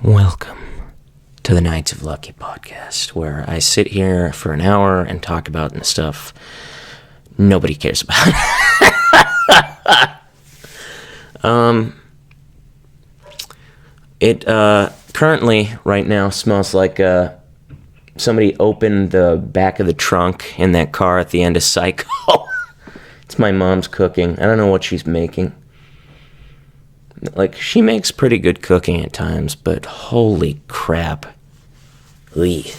Welcome to the Nights of Lucky podcast, where I sit here for an hour and talk about stuff nobody cares about. It currently, right now, smells like somebody opened the back of the trunk in that car at the end of Psycho. It's my mom's cooking. I don't know what she's making. Like, she makes pretty good cooking at times, but holy crap. Lee.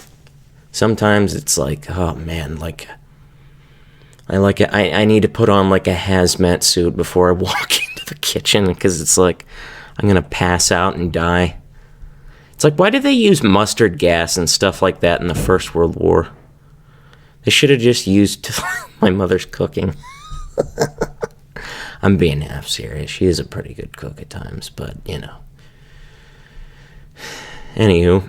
Sometimes it's like, oh man, like, I need to put on like a hazmat suit before I walk into the kitchen, because it's like, I'm gonna pass out and die. It's like, why did they use mustard gas and stuff like that in the First World War? They should have just used my mother's cooking. I'm being half serious. She is a pretty good cook at times, but, you know. Anywho.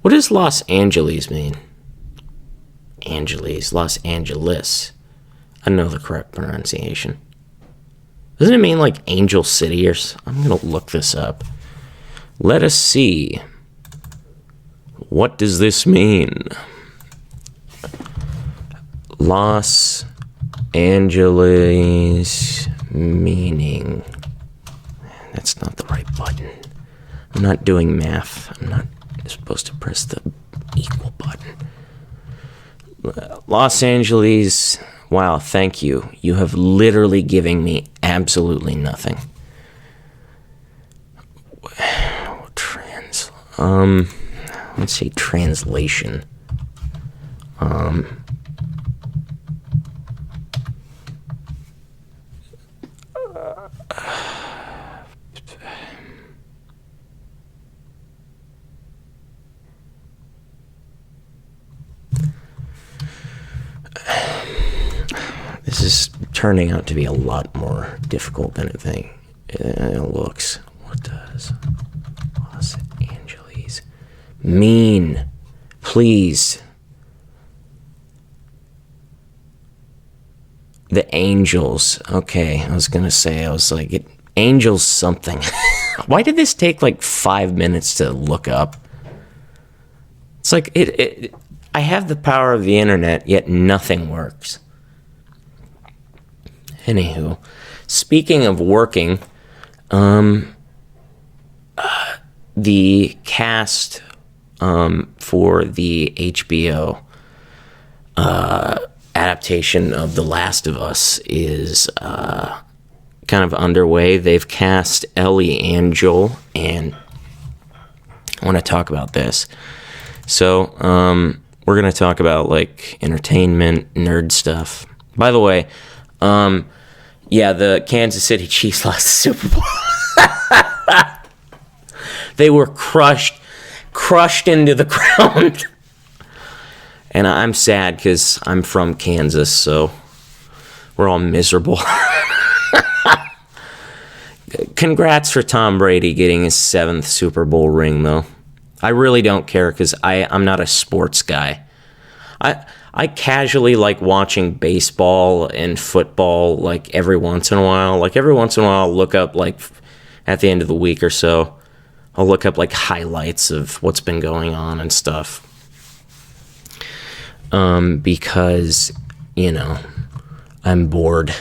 What does Los Angeles mean? Los Angeles. I don't know the correct pronunciation. Doesn't it mean like Angel City or I'm going to look this up. Let us see. What does this mean? Los Angeles meaning. That's not the right button. I'm not doing math. I'm not supposed to press the equal button. Los Angeles. Wow, thank you. You have literally given me absolutely nothing. Let's see, translation. This is turning out to be a lot more difficult than it looks. What does Los Angeles mean? Please. The Angels. Okay, I was like, Angels something. Why did this take like 5 minutes to look up? It's like, I have the power of the internet, yet nothing works. Anywho, speaking of working, the cast for the HBO adaptation of The Last of Us is kind of underway. They've cast Ellie and Joel, and I want to talk about this. So, we're going to talk about, like, entertainment, nerd stuff. By the way, the Kansas City Chiefs lost the Super Bowl. They were crushed into the ground. And I'm sad because I'm from Kansas, so we're all miserable. Congrats for Tom Brady getting his 7th Super Bowl ring, though. I really don't care because I'm not a sports guy. I casually like watching baseball and football like every once in a while. Like every once in a while I'll look up like at the end of the week or so. I'll look up like highlights of what's been going on and stuff. Because, you know, I'm bored.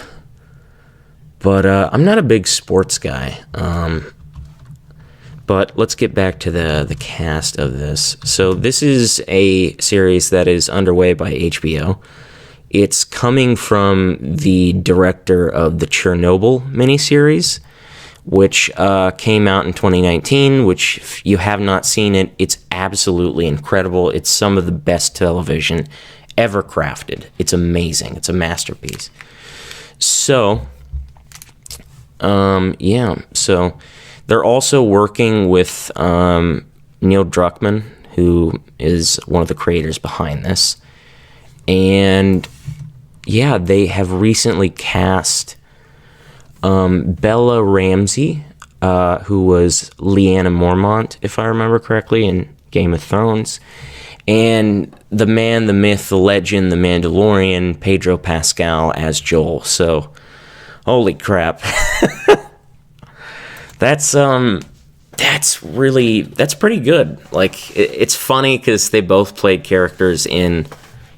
But I'm not a big sports guy. But let's get back to the cast of this. So this is a series that is underway by HBO. It's coming from the director of the Chernobyl miniseries, which came out in 2019, which, if you have not seen it, it's absolutely incredible. It's some of the best television ever crafted. It's amazing. It's a masterpiece. So, so they're also working with Neil Druckmann, who is one of the creators behind this. And, yeah, they have recently cast Bella Ramsey, who was Lyanna Mormont, if I remember correctly, in Game of Thrones. And the man, the myth, the legend, the Mandalorian, Pedro Pascal as Joel. So, holy crap. That's pretty good. Like, it's funny because they both played characters in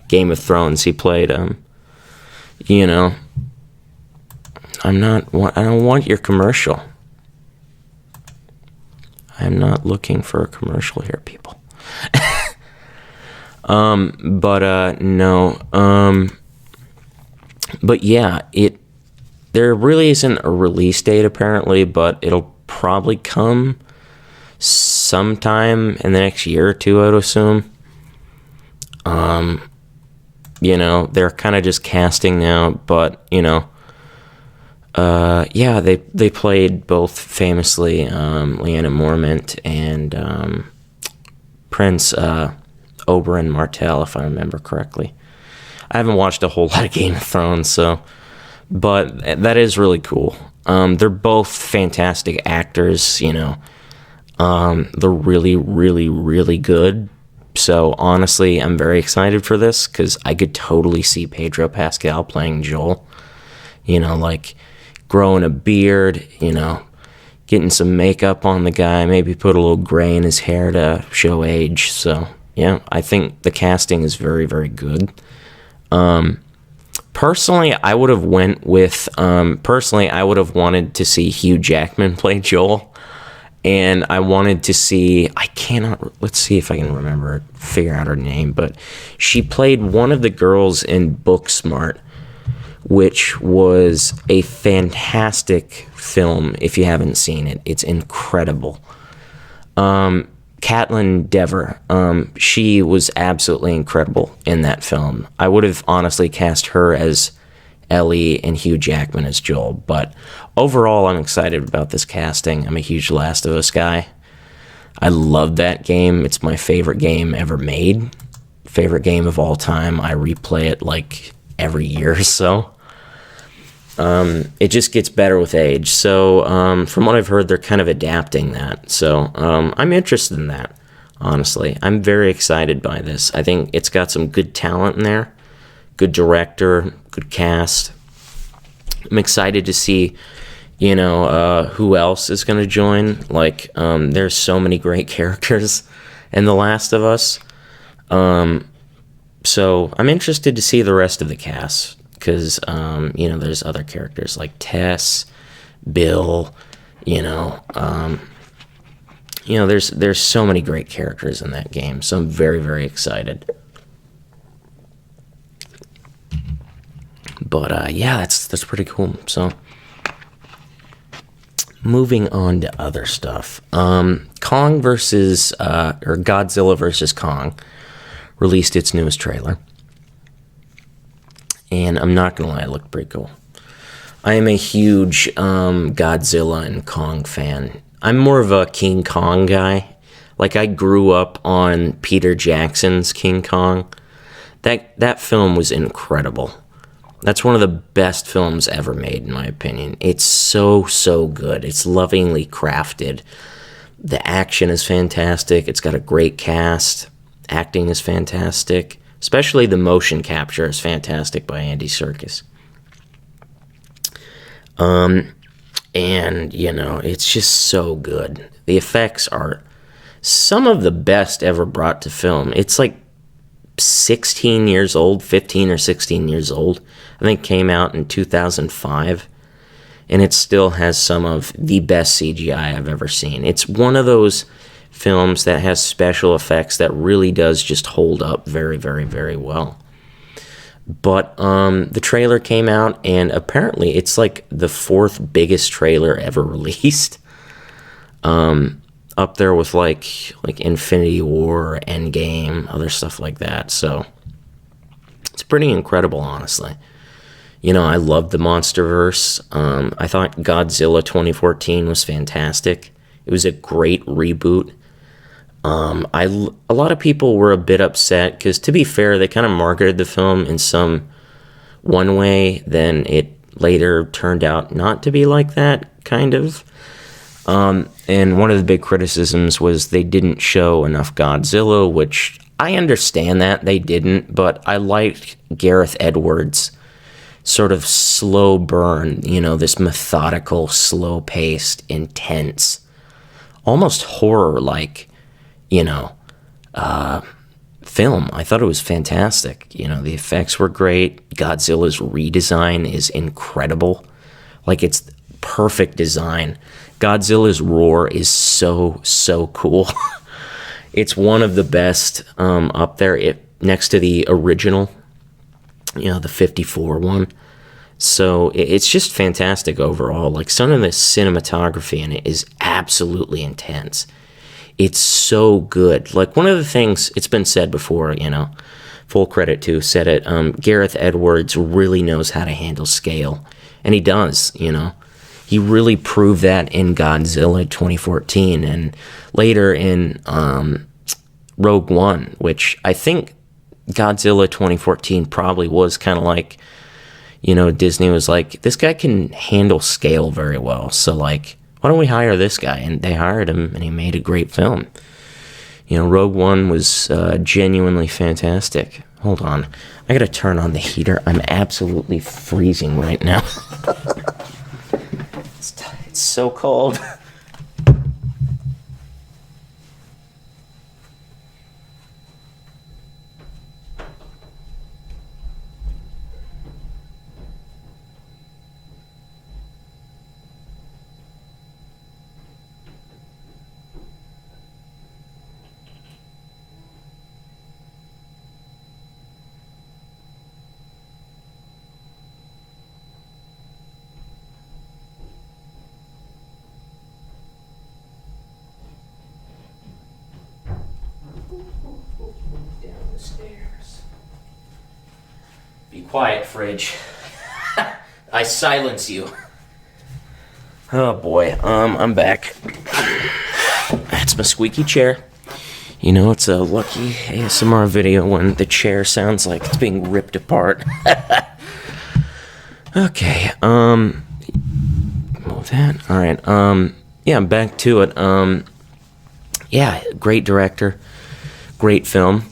Game of Thrones. He played, you know, I don't want your commercial. I'm not looking for a commercial here, people. But yeah, there really isn't a release date apparently, but it'll probably come sometime in the next year or two, I would assume. You know, they're kind of just casting now, but you know, yeah, they played both famously, Lyanna Mormont and Prince Oberyn Martell, if I remember correctly. I haven't watched a whole lot of Game of Thrones, but that is really cool. They're both fantastic actors, you know. They're really, really, really good. So honestly, I'm very excited for this because I could totally see Pedro Pascal playing Joel. You know, like growing a beard, you know, getting some makeup on the guy, maybe put a little gray in his hair to show age. So yeah, I think the casting is very, very good. Personally, I would have wanted to see Hugh Jackman play Joel. And I wanted to see, let's see if I can figure out her name, but she played one of the girls in Booksmart, which was a fantastic film. If you haven't seen it, it's incredible. Caitlin Dever, she was absolutely incredible in that film. I would have honestly cast her as Ellie and Hugh Jackman as Joel, but overall I'm excited about this casting. I'm a huge Last of Us guy. I love that game. It's my favorite game ever made. Favorite game of all time. I replay it like every year or so. It just gets better with age. So from what I've heard, they're kind of adapting that. So I'm interested in that, honestly. I'm very excited by this. I think it's got some good talent in there. Good director, good cast. I'm excited to see, you know, who else is going to join. Like, there's so many great characters in The Last of Us. So I'm interested to see the rest of the cast. Because, you know, there's other characters like Tess, Bill, there's so many great characters in that game. So I'm very, very excited. But, yeah, that's pretty cool. So, moving on to other stuff. Godzilla versus Kong released its newest trailer. And I'm not going to lie, it looked pretty cool. I am a huge Godzilla and Kong fan. I'm more of a King Kong guy. Like, I grew up on Peter Jackson's King Kong. That film was incredible. That's one of the best films ever made, in my opinion. It's so, so good. It's lovingly crafted. The action is fantastic. It's got a great cast. Acting is fantastic. Especially the motion capture is fantastic by Andy Serkis. And, you know, it's just so good. The effects are some of the best ever brought to film. It's like 16 years old, 15 or 16 years old. I think it came out in 2005. And it still has some of the best CGI I've ever seen. It's one of those films that has special effects that really does just hold up very, very, very well. But the trailer came out, and apparently it's like the fourth biggest trailer ever released. Up there with like Infinity War, Endgame, other stuff like that. So it's pretty incredible, honestly. You know, I loved the MonsterVerse. I thought Godzilla 2014 was fantastic. It was a great reboot. A lot of people were a bit upset because, to be fair, they kind of marketed the film in one way, then it later turned out not to be like that, kind of. And one of the big criticisms was they didn't show enough Godzilla, which I understand that they didn't, but I liked Gareth Edwards sort of slow burn, this methodical, slow-paced, intense, almost horror-like, film. I thought it was fantastic. The effects were great. Godzilla's redesign is incredible. Like, it's perfect design. Godzilla's roar is so cool. It's one of the best up there, next to the original, the 54 one. So it's just fantastic overall. Like, some of the cinematography in it is absolutely intense. It's so good. Like, one of the things, it's been said before, full credit to said it, Gareth Edwards really knows how to handle scale. And he does, He really proved that in Godzilla 2014 and later in Rogue One, which I think Godzilla 2014 probably was kind of like, Disney was like, this guy can handle scale very well. So, like, why don't we hire this guy? And they hired him, and he made a great film. Rogue One was genuinely fantastic. Hold on. I gotta turn on the heater. I'm absolutely freezing right now. It's so cold. Down the stairs. Be quiet, fridge. I silence you. Oh boy, I'm back. That's my squeaky chair. It's a lucky ASMR video when the chair sounds like it's being ripped apart. Okay, move that. All right, yeah, back to it. Yeah, great director, great film,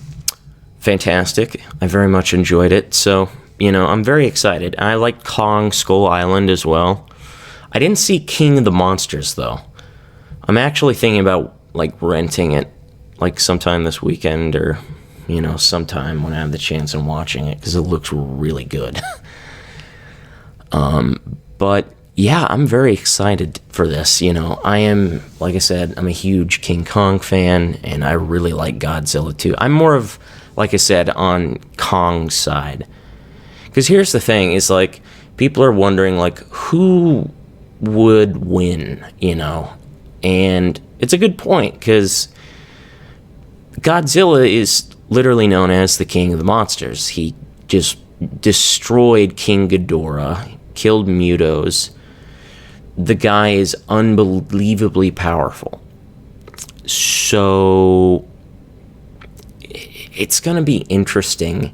fantastic. I very much enjoyed it. So, I'm very excited. I like Kong Skull Island as well. I didn't see King of the Monsters though. I'm actually thinking about like renting it, like sometime this weekend or, sometime when I have the chance and watching it because it looks really good. But yeah, I'm very excited for this. I am, like I said, I'm a huge King Kong fan, and I really like Godzilla too. I'm more of, like I said, on Kong's side. Because here's the thing, is like, people are wondering, like, who would win, And it's a good point, because Godzilla is literally known as the king of the monsters. He just destroyed King Ghidorah, killed Mutos. The guy is unbelievably powerful. So it's going to be interesting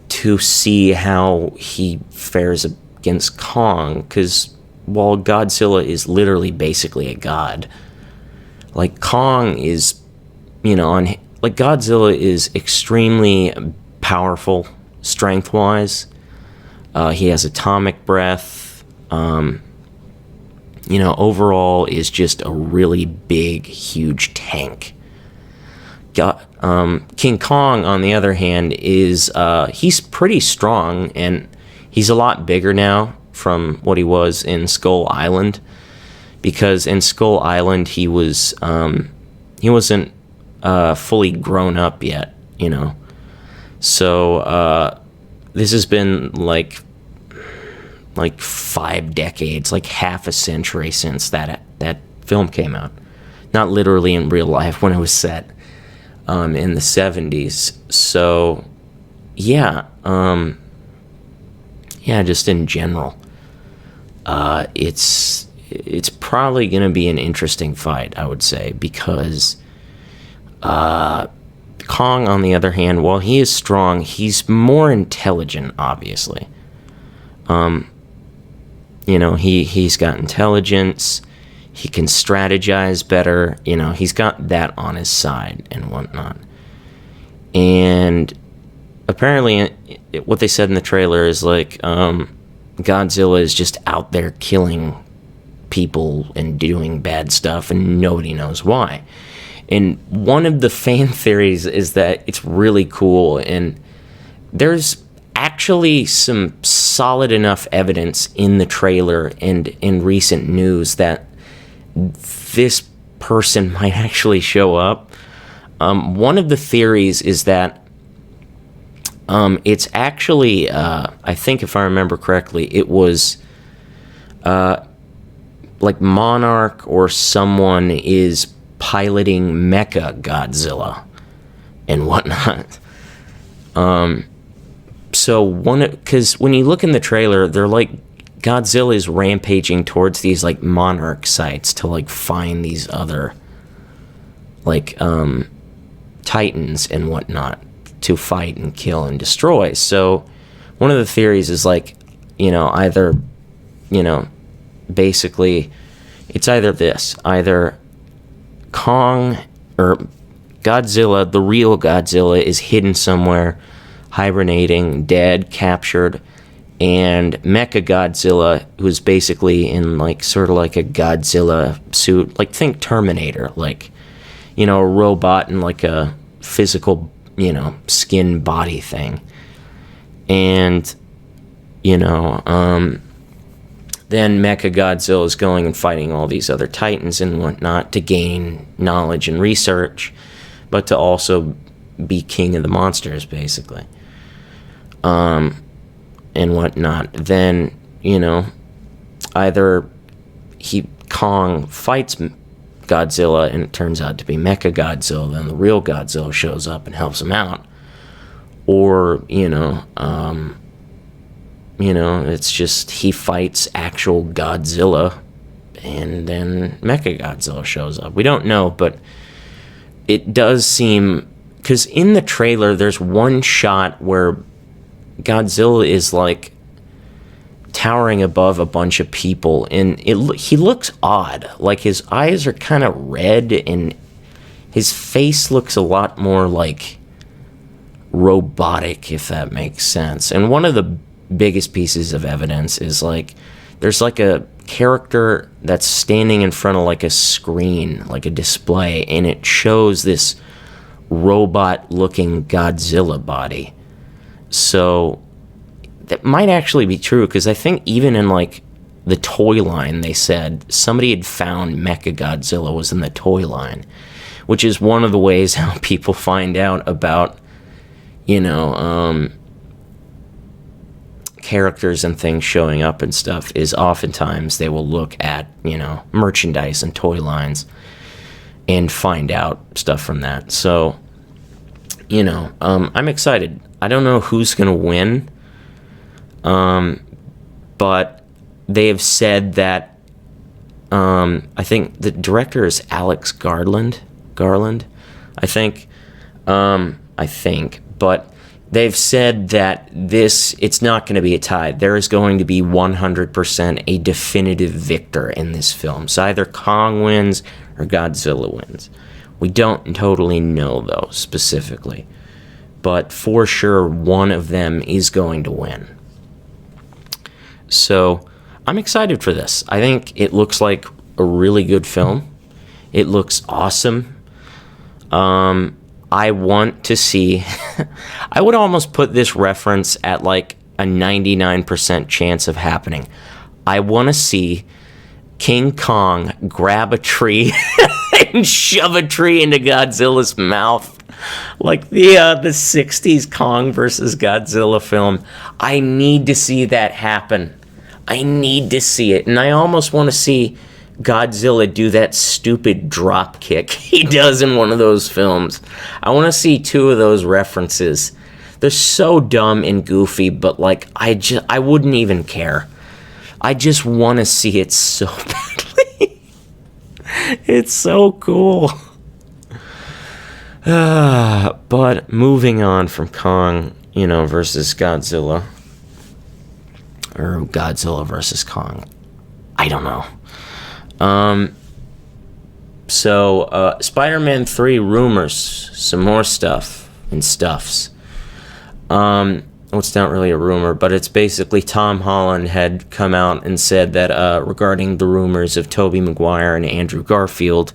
to see how he fares against Kong, because while Godzilla is literally basically a god, like Kong is, like Godzilla is extremely powerful strength-wise. He has atomic breath. Overall is just a really big, huge tank. King Kong, on the other hand, is he's pretty strong, and he's a lot bigger now from what he was in Skull Island, because in Skull Island he wasn't fully grown up yet, So this has been like 5 decades, like half a century since that film came out. Not literally in real life, when it was set in the 70s. So yeah, just in general, it's probably gonna be an interesting fight, I would say, because Kong, on the other hand, while he is strong, he's more intelligent, obviously. He's got intelligence, he can strategize better, he's got that on his side and whatnot. And, apparently what they said in the trailer is like Godzilla is just out there killing people and doing bad stuff, and nobody knows why. And one of the fan theories is that it's really cool, and there's actually some solid enough evidence in the trailer and in recent news that this person might actually show up. One of the theories is that it's actually, I think if I remember correctly, it was like Monarch or someone is piloting Mecha Godzilla and whatnot. So because when you look in the trailer, they're like Godzilla is rampaging towards these like Monarch sites to like find these other like Titans and whatnot to fight and kill and destroy. So one of the theories is like, either, basically it's either Kong or Godzilla, the real Godzilla, is hidden somewhere, hibernating, dead, captured, and Mecha Godzilla, who's basically in like sort of like a Godzilla suit, like think Terminator, like, a robot in like a physical, skin body thing. And, then Mecha Godzilla is going and fighting all these other Titans and whatnot to gain knowledge and research, but to also be king of the monsters, basically. And whatnot. Then, either Kong fights Godzilla and it turns out to be Mecha Godzilla, then the real Godzilla shows up and helps him out. Or, it's just he fights actual Godzilla and then Mecha Godzilla shows up. We don't know, but it does seem, because in the trailer there's one shot where Godzilla is like towering above a bunch of people, and he looks odd. Like his eyes are kind of red and his face looks a lot more like robotic, if that makes sense. And one of the biggest pieces of evidence is like there's like a character that's standing in front of like a screen, like a display, and it shows this robot looking Godzilla body. So that might actually be true, because I think even in like the toy line they said somebody had found Mecha Godzilla was in the toy line, which is one of the ways how people find out about characters and things showing up and stuff, is oftentimes they will look at merchandise and toy lines and find out stuff from that. So I'm excited. I don't know who's gonna win, but they have said that I think the director is Alex Garland, I think, but they've said that it's not going to be a tie. There is going to be 100% a definitive victor in this film. So either Kong wins or Godzilla wins. We don't totally know, though, specifically. But for sure, one of them is going to win. So I'm excited for this. I think it looks like a really good film. It looks awesome. I want to see... I would almost put this reference at like a 99% chance of happening. I want to see King Kong grab a tree and shove a tree into Godzilla's mouth. Like the 60s Kong versus Godzilla film. I need to see that happen. I need to see it. And I almost want to see Godzilla do that stupid drop kick he does in one of those films. I want to see two of those references. They're so dumb and goofy, but like I wouldn't even care. I just want to see it so badly. It's so cool. But moving on from Kong, versus Godzilla, or Godzilla versus Kong, I don't know. So Spider-Man 3 rumors, some more stuff and stuffs. It's not really a rumor, but it's basically Tom Holland had come out and said that regarding the rumors of Tobey Maguire and Andrew Garfield,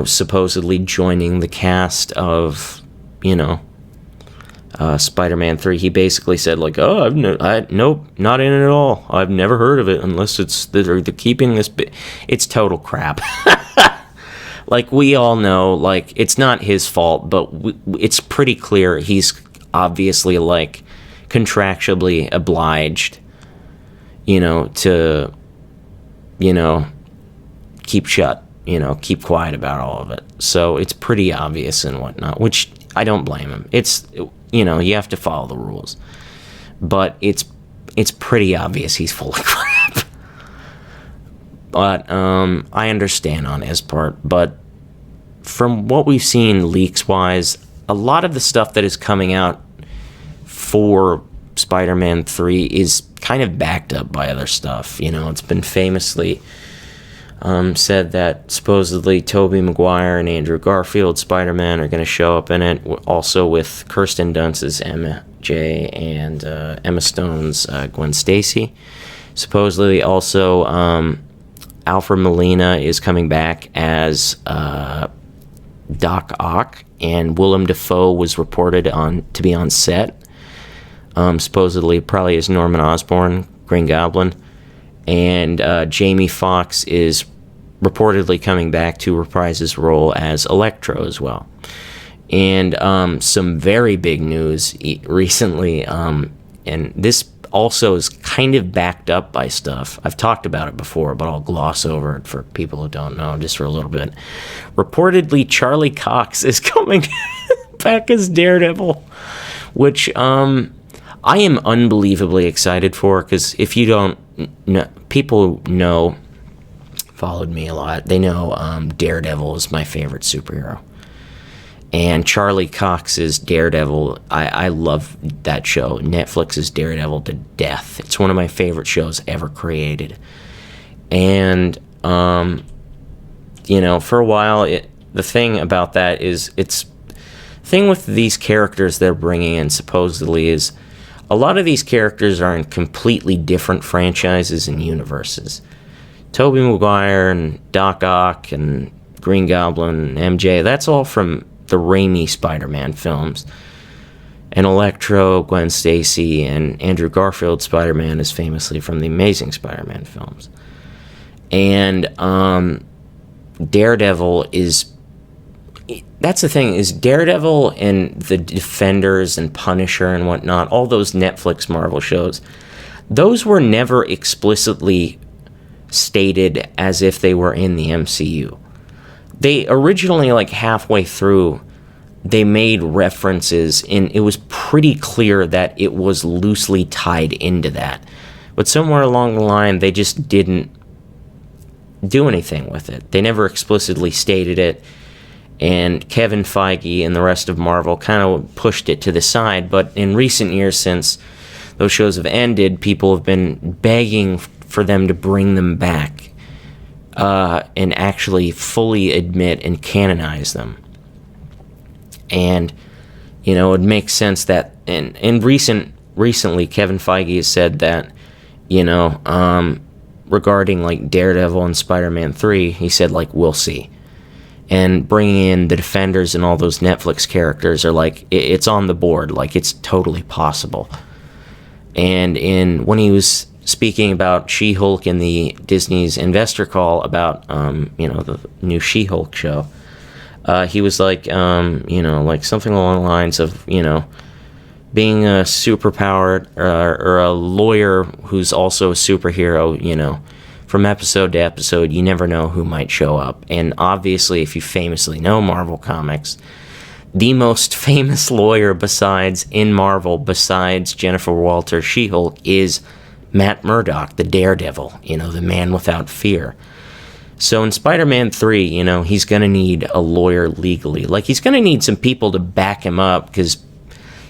supposedly joining the cast of, Spider-Man 3, he basically said, like, oh, nope, not in it at all. I've never heard of it unless they're keeping this. It's total crap. Like, we all know, like, it's not his fault, but it's pretty clear he's obviously, like, contractually obliged, to, keep shut, keep quiet about all of it. So it's pretty obvious and whatnot, which I don't blame him. It's, you have to follow the rules. But it's pretty obvious he's full of crap. But I understand on his part. But from what we've seen leaks-wise, a lot of the stuff that is coming out for Spider-Man 3 is kind of backed up by other stuff. It's been famously said that supposedly Tobey Maguire and Andrew Garfield Spider-Man are going to show up in it, also with Kirsten Dunst's MJ and Emma Stone's Gwen Stacy. Supposedly also Alfred Molina is coming back as Doc Ock, and Willem Dafoe was reported to be on set. Supposedly probably as Norman Osborn, Green Goblin. And Jamie Foxx is reportedly coming back to reprise his role as Electro as well. And some very big news recently, and this also is kind of backed up by stuff. I've talked about it before, but I'll gloss over it for people who don't know just for a little bit. Reportedly, Charlie Cox is coming back as Daredevil, which I am unbelievably excited for, because if you don't know, people know, followed me a lot, they know Daredevil is my favorite superhero. And Charlie Cox's Daredevil, I love that show. Netflix's Daredevil to death. It's one of my favorite shows ever created. And, for a while, the thing about that is, the thing with these characters they're bringing in supposedly is, a lot of these characters are in completely different franchises and universes. Tobey Maguire and Doc Ock and Green Goblin and MJ, that's all from the Raimi Spider-Man films. And Electro, Gwen Stacy, and Andrew Garfield Spider-Man is famously from the Amazing Spider-Man films. And Daredevil is... That's the thing, is Daredevil and the Defenders and Punisher and whatnot, all those Netflix Marvel shows, those were never explicitly stated as if they were in the MCU. They originally, like halfway through, they made references, and it was pretty clear that it was loosely tied into that. But somewhere along the line, they just didn't do anything with it. They never explicitly stated it. And Kevin Feige and the rest of Marvel kind of pushed it to the side. But in recent years, since those shows have ended, people have been begging for them to bring them back and actually fully admit and canonize them. And, it makes sense that, and recently, Kevin Feige has said that, regarding, like, Daredevil and Spider-Man 3, he said, like, we'll see. And bringing in the Defenders and all those Netflix characters are like, it's on the board, like it's totally possible. And when he was speaking about She-Hulk in the Disney's investor call about, the new She-Hulk show, he was like, like something along the lines of, being a superpowered or a lawyer who's also a superhero, from episode to episode, you never know who might show up. And obviously, if you famously know Marvel Comics, the most famous lawyer besides Jennifer Walter She-Hulk is Matt Murdock, the Daredevil, the man without fear. So in Spider-Man 3, he's going to need a lawyer legally. Like, he's going to need some people to back him up, because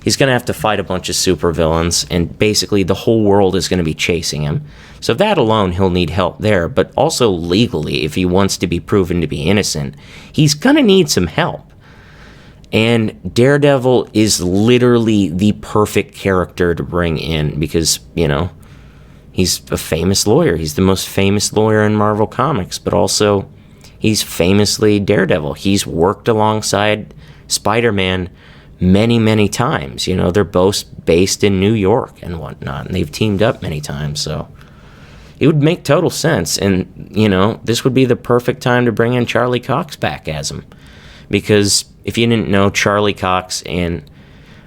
he's going to have to fight a bunch of supervillains, and basically the whole world is going to be chasing him. So that alone, he'll need help there. But also legally, if he wants to be proven to be innocent, he's going to need some help. And Daredevil is literally the perfect character to bring in because, he's a famous lawyer. He's the most famous lawyer in Marvel Comics, but also he's famously Daredevil. He's worked alongside Spider-Man many, many times. They're both based in New York and whatnot, and they've teamed up many times, so it would make total sense. And, this would be the perfect time to bring in Charlie Cox back as him. Because if you didn't know, Charlie Cox and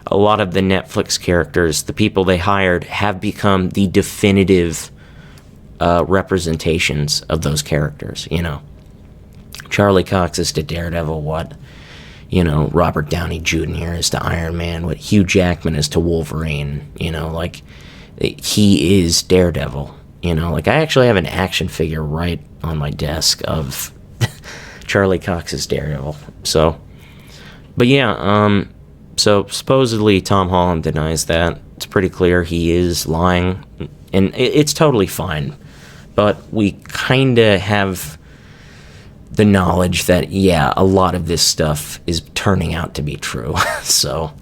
a lot of the Netflix characters, the people they hired, have become the definitive representations of those characters, Charlie Cox is to Daredevil what, Robert Downey Jr. is to Iron Man, what Hugh Jackman is to Wolverine, he is Daredevil, I actually have an action figure right on my desk of Charlie Cox's Daredevil. So, but yeah, so supposedly Tom Holland denies that. It's pretty clear he is lying, and it's totally fine. But we kind of have the knowledge that, yeah, a lot of this stuff is turning out to be true. So,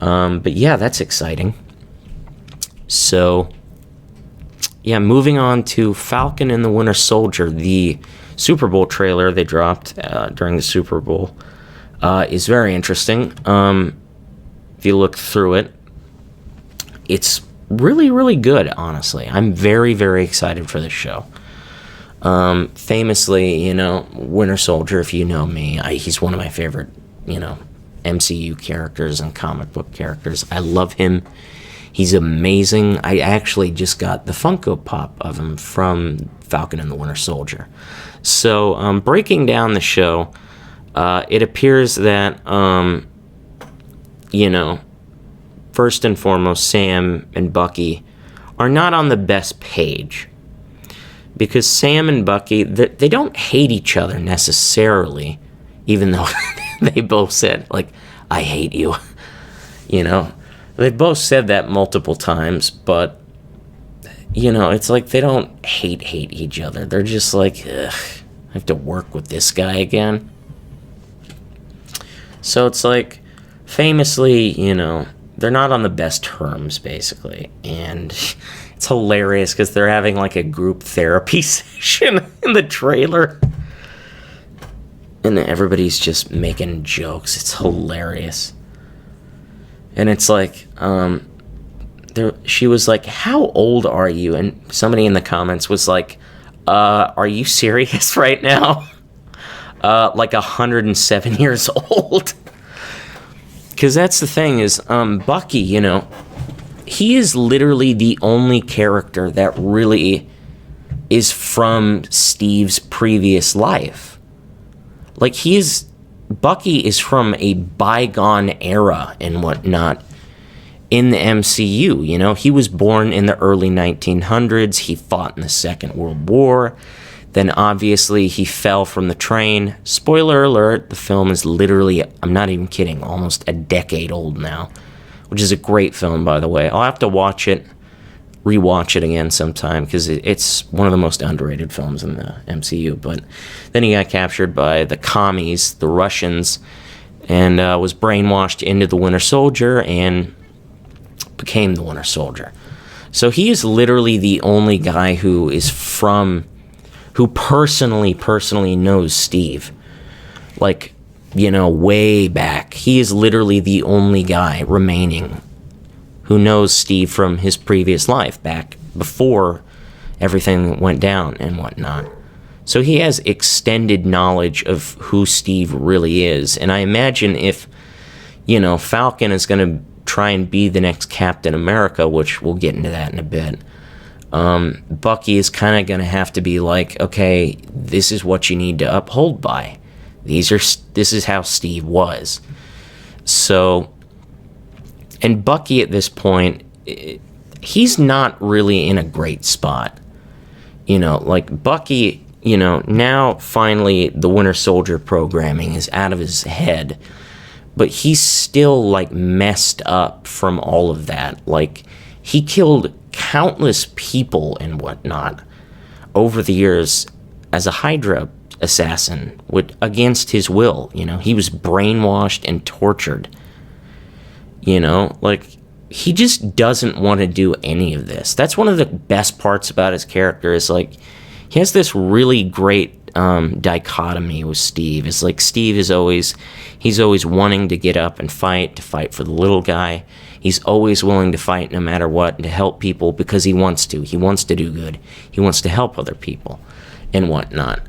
but yeah, that's exciting. So, yeah, moving on to Falcon and the Winter Soldier, the Super Bowl trailer they dropped during the Super Bowl is very interesting. If you look through it, it's really, really good, honestly. I'm very, very excited for this show. Famously, Winter Soldier, if you know me, he's one of my favorite, MCU characters and comic book characters. I love him. He's amazing. I actually just got the Funko Pop of him from Falcon and the Winter Soldier. So, breaking down the show, it appears that, first and foremost, Sam and Bucky are not on the best page. Because Sam and Bucky, they don't hate each other necessarily, even though they both said, I hate you. They both said that multiple times, but, it's like they don't hate each other. They're just like, ugh, I have to work with this guy again. So it's like, famously, they're not on the best terms, basically. And it's hilarious because they're having a group therapy session in the trailer. And everybody's just making jokes. It's hilarious. And it's like, she was like, how old are you? And somebody in the comments was like, are you serious right now? 107 years old. Because that's the thing is, Bucky, he is literally the only character that really is from Steve's previous life. Bucky is from a bygone era and whatnot in the MCU. He was born in the early 1900s. He fought in the Second World War. Then obviously he fell from the train. Spoiler alert, the film is literally, I'm not even kidding, almost a decade old now, which is a great film, by the way. I'll have to rewatch it again sometime because it's one of the most underrated films in the MCU. But then he got captured by the commies, the Russians, and was brainwashed into the Winter Soldier and became the Winter Soldier. So he is literally the only guy who personally knows Steve. Way back. He is literally the only guy remaining who knows Steve from his previous life, back before everything went down and whatnot. So he has extended knowledge of who Steve really is. And I imagine if, Falcon is going to try and be the next Captain America, which we'll get into that in a bit, Bucky is kind of going to have to be like, okay, this is what you need to uphold by. This is how Steve was. So, and Bucky at this point, he's not really in a great spot. Bucky, now finally the Winter Soldier programming is out of his head, but he's still messed up from all of that. He killed countless people and whatnot over the years as a Hydra assassin against his will. He was brainwashed and tortured. Like, he just doesn't want to do any of this. That's one of the best parts about his character, is like, he has this really great dichotomy with Steve. It's like Steve he's always wanting to get up and fight for the little guy. He's always willing to fight no matter what, and to help people because he wants to. He wants to do good. He wants to help other people and whatnot.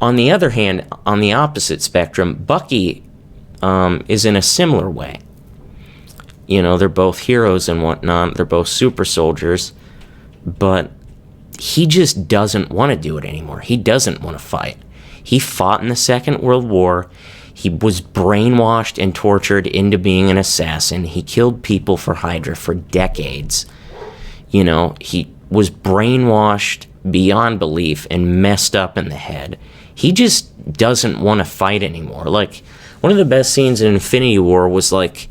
On the other hand, on the opposite spectrum, Bucky is in a similar way. They're both heroes and whatnot. They're both super soldiers, but he just doesn't want to do it anymore. He doesn't want to fight. He fought in the Second World War. He was brainwashed and tortured into being an assassin. He killed people for Hydra for decades. He was brainwashed beyond belief and messed up in the head. He just doesn't want to fight anymore. Like, one of the best scenes in Infinity War was like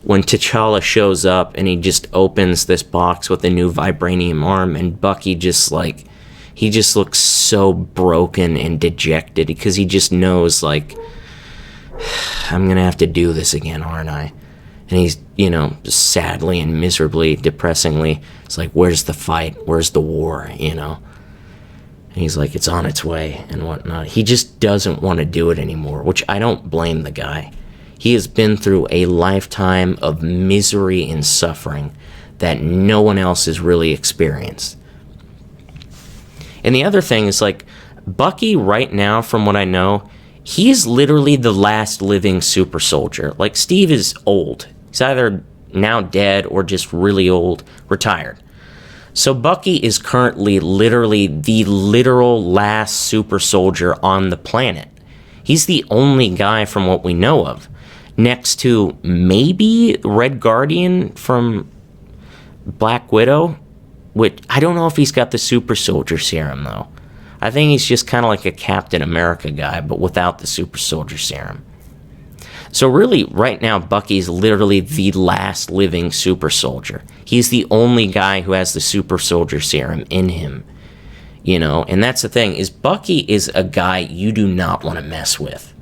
when T'Challa shows up and he just opens this box with a new vibranium arm, and Bucky just looks so broken and dejected because he just knows, like, I'm gonna have to do this again, aren't I? And he's, sadly and miserably, depressingly, it's like, where's the fight? Where's the war? And he's like, it's on its way and whatnot. He just doesn't want to do it anymore, which I don't blame the guy. He has been through a lifetime of misery and suffering that no one else has really experienced. And the other thing is, like, Bucky right now, from what I know, he is literally the last living super soldier. Like, Steve is old. He's either now dead or just really old, retired. So Bucky is currently literally the literal last super soldier on the planet. He's the only guy from what we know of. Next to maybe Red Guardian from Black Widow, which I don't know if he's got the super soldier serum, though. I think he's just kind of like a Captain America guy, but without the super soldier serum. So really, right now, Bucky's literally the last living super soldier. He's the only guy who has the super soldier serum in him. And that's the thing, is Bucky is a guy you do not want to mess with.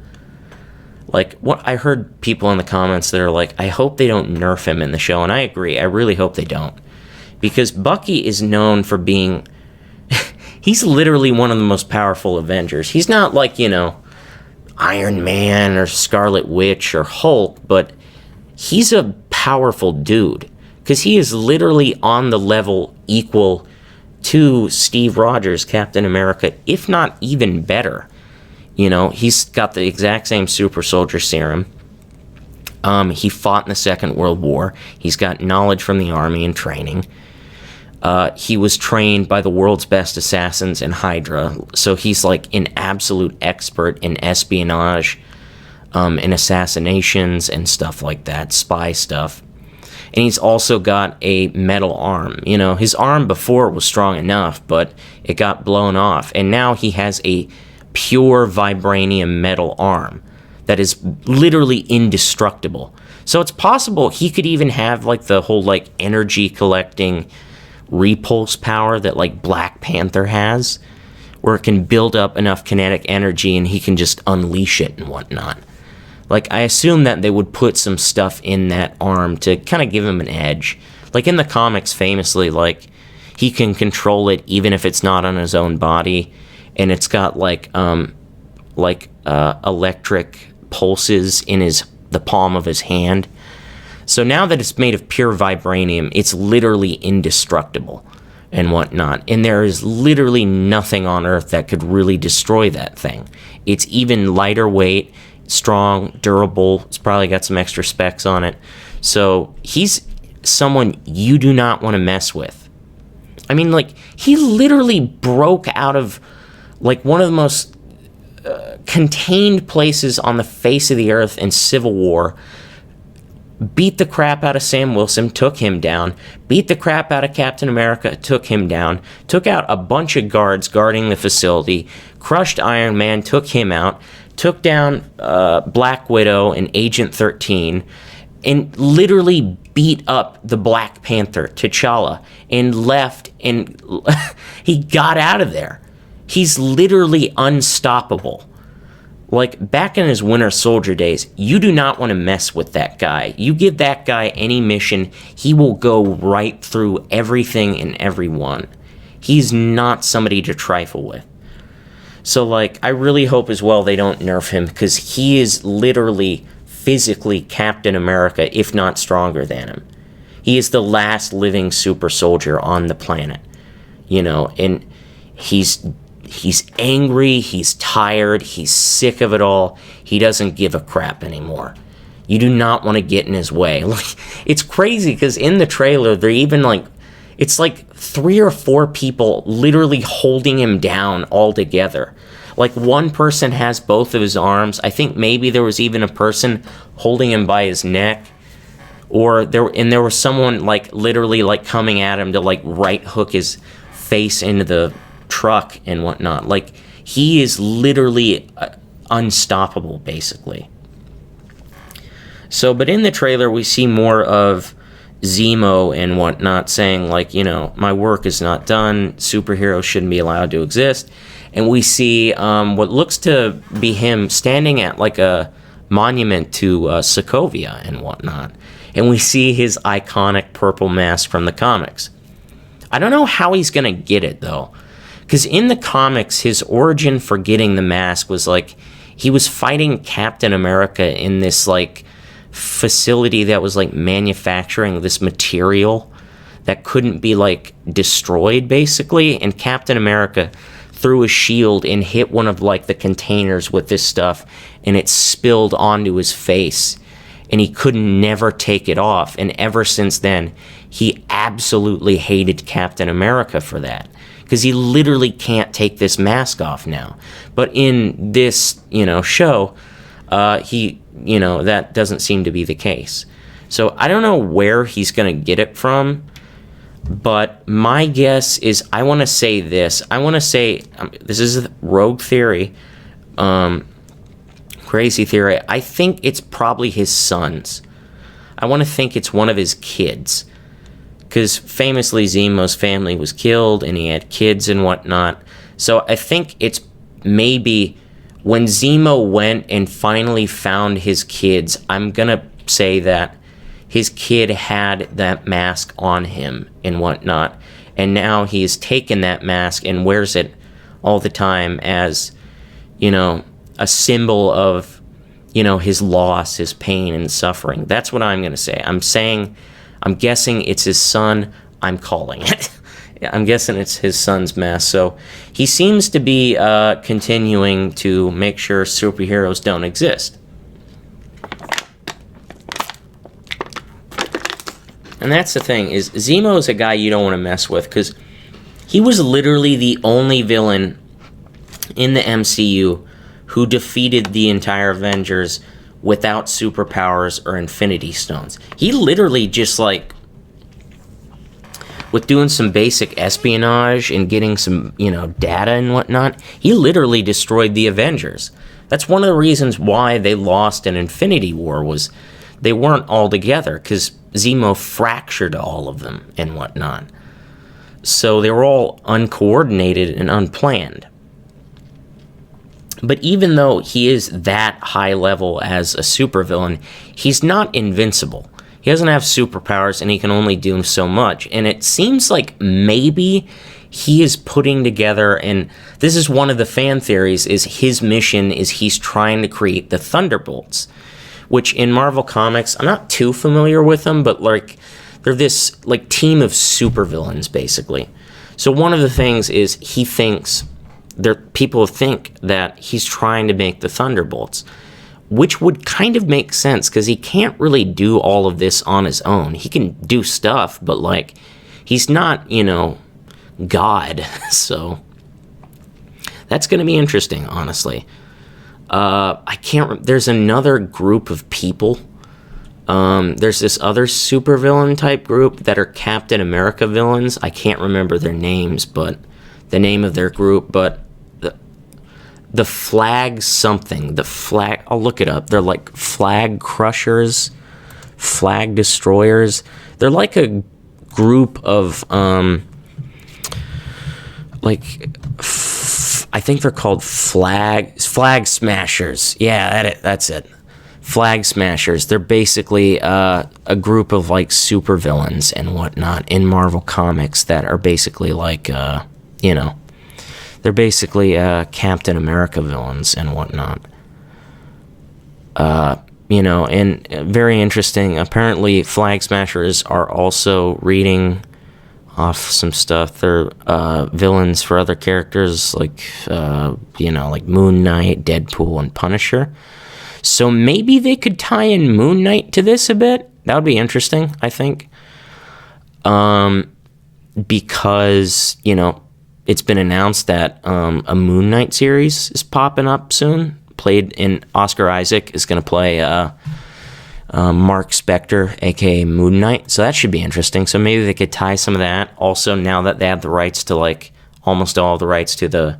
Like, what I heard people in the comments that are like, I hope they don't nerf him in the show, and I agree. I really hope they don't. Because Bucky is known for being... he's literally one of the most powerful Avengers. He's not like, Iron Man or Scarlet Witch or Hulk, but he's a powerful dude. Because he is literally on the level equal to Steve Rogers, Captain America, if not even better. He's got the exact same super soldier serum. He fought in the Second World War. He's got knowledge from the army and training. He was trained by the world's best assassins in Hydra. So he's like an absolute expert in espionage, and assassinations and stuff like that, spy stuff. And he's also got a metal arm. His arm before was strong enough, but it got blown off. And now he has a pure vibranium metal arm that is literally indestructible. So it's possible he could even have like the whole like energy collecting repulse power that like Black Panther has, where it can build up enough kinetic energy and he can just unleash it and whatnot. Like, I assume that they would put some stuff in that arm to kind of give him an edge. Like in the comics, famously, like, he can control it even if it's not on his own body. And it's got electric pulses in the palm of his hand. So now that it's made of pure vibranium, it's literally indestructible and whatnot. And there is literally nothing on Earth that could really destroy that thing. It's even lighter weight, strong, durable. It's probably got some extra specs on it. So he's someone you do not want to mess with. I mean, like, he literally broke out of like one of the most contained places on the face of the earth in Civil War, beat the crap out of Sam Wilson, took him down, beat the crap out of Captain America, took him down, took out a bunch of guards guarding the facility, crushed Iron Man, took him out, took down Black Widow and Agent 13, and literally beat up the Black Panther, T'Challa, and left, and he got out of there. He's literally unstoppable. Like, back in his Winter Soldier days, you do not want to mess with that guy. You give that guy any mission, he will go right through everything and everyone. He's not somebody to trifle with. So, like, I really hope as well they don't nerf him, because he is literally physically Captain America, if not stronger than him. He is the last living super soldier on the planet, you know, and he's angry, he's tired, he's sick of it all. He doesn't give a crap anymore. You do not want to get in his way. Like, it's crazy, because in the trailer, they're even like, it's like 3 or 4 people literally holding him down all together. Like, one person has both of his arms. I think maybe there was even a person holding him by his neck. Or there was someone, like, literally, like, coming at him to, like, right hook his face into the truck and whatnot. Like, he is literally unstoppable, basically. So, but in the trailer, we see more of Zemo and whatnot saying, like, you know, my work is not done, superheroes shouldn't be allowed to exist. And we see what looks to be him standing at, like, a monument to Sokovia and whatnot. And we see his iconic purple mask from the comics. I don't know how he's going to get it, though. Because in the comics, his origin for getting the mask was, like, he was fighting Captain America in this, like, facility that was, like, manufacturing this material that couldn't be, like, destroyed, basically. And Captain America threw a shield and hit one of, like, the containers with this stuff, and it spilled onto his face. And he could never take it off. And ever since then, he absolutely hated Captain America for that. Because he literally can't take this mask off now. But in this, you know, show, that doesn't seem to be the case. So I don't know where he's going to get it from. But my guess is, I want to say this. I want to say, this is a rogue theory. Crazy theory. I think it's probably his sons. I want to think it's one of his kids. Because famously, Zemo's family was killed and he had kids and whatnot. So I think it's maybe when Zemo went and finally found his kids, I'm going to say that his kid had that mask on him and whatnot. And now he has taken that mask and wears it all the time as, you know, a symbol of, you know, his loss, his pain and suffering. That's what I'm going to say. I'm guessing it's his son. I'm calling it. I'm guessing it's his son's mask. So he seems to be continuing to make sure superheroes don't exist. And that's the thing, is Zemo is a guy you don't want to mess with, because he was literally the only villain in the MCU who defeated the entire Avengers without superpowers or Infinity Stones. He literally just, like, with doing some basic espionage and getting some, you know, data and whatnot, he literally destroyed the Avengers. That's one of the reasons why they lost in Infinity War, was they weren't all together, because Zemo fractured all of them and whatnot. So they were all uncoordinated and unplanned. But even though he is that high level as a supervillain, he's not invincible. He doesn't have superpowers, and he can only do so much. And it seems like maybe he is putting together, and this is one of the fan theories, is his mission is he's trying to create the Thunderbolts, which in Marvel Comics, I'm not too familiar with them, but, like, they're this, like, team of supervillains, basically. So one of the things is he thinks, people think that he's trying to make the Thunderbolts, which would kind of make sense, because he can't really do all of this on his own. He can do stuff, but, like, he's not, you know, God. So that's going to be interesting, honestly. There's another group of people. There's this other supervillain type group that are Captain America villains. I can't remember their names, but the name of their group, but the flag something, I'll look it up. They're like flag crushers, flag destroyers. They're like a group of, I think they're called Flag Smashers. Yeah, that's it. Flag Smashers. They're basically a group of like supervillains and whatnot in Marvel Comics that are basically like, they're basically Captain America villains and whatnot. And very interesting. Apparently, Flag Smashers are also reading off some stuff. They're villains for other characters like Moon Knight, Deadpool, and Punisher. So maybe they could tie in Moon Knight to this a bit. That would be interesting, I think. Because, it's been announced that a Moon Knight series is popping up soon. Oscar Isaac is going to play Mark Spector, aka Moon Knight. So that should be interesting. So maybe they could tie some of that. Also, now that they have the rights to like almost all of the rights to the,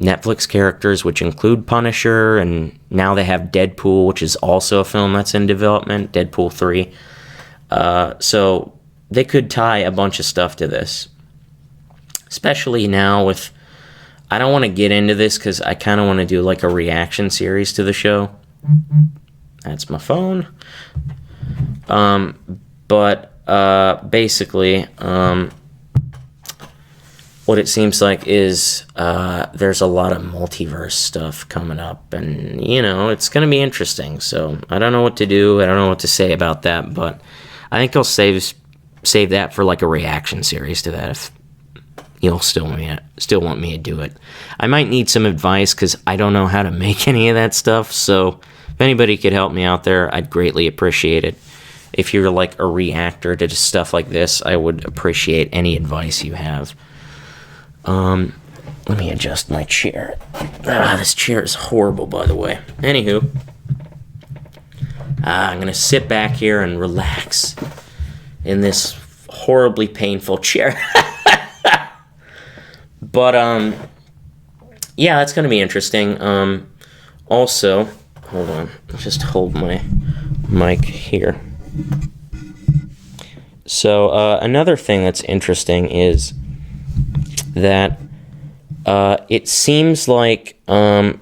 Netflix characters, which include Punisher, and now they have Deadpool, which is also a film that's in development, Deadpool 3. So they could tie a bunch of stuff to this. Especially now with, I don't want to get into this because I kind of want to do like a reaction series to the show. That's my phone. Basically, what it seems like is there's a lot of multiverse stuff coming up, and it's going to be interesting. So I don't know what to do. I don't know what to say about that, but I think I'll save that for like a reaction series to that if you'll still want me to do it. I might need some advice because I don't know how to make any of that stuff. So if anybody could help me out there, I'd greatly appreciate it. If you're like a reactor to stuff like this, I would appreciate any advice you have. Let me adjust my chair. This chair is horrible, by the way. Anywho, I'm gonna sit back here and relax in this horribly painful chair. But yeah, that's gonna be interesting. Also, hold on, just hold my mic here. So another thing that's interesting is that it seems like the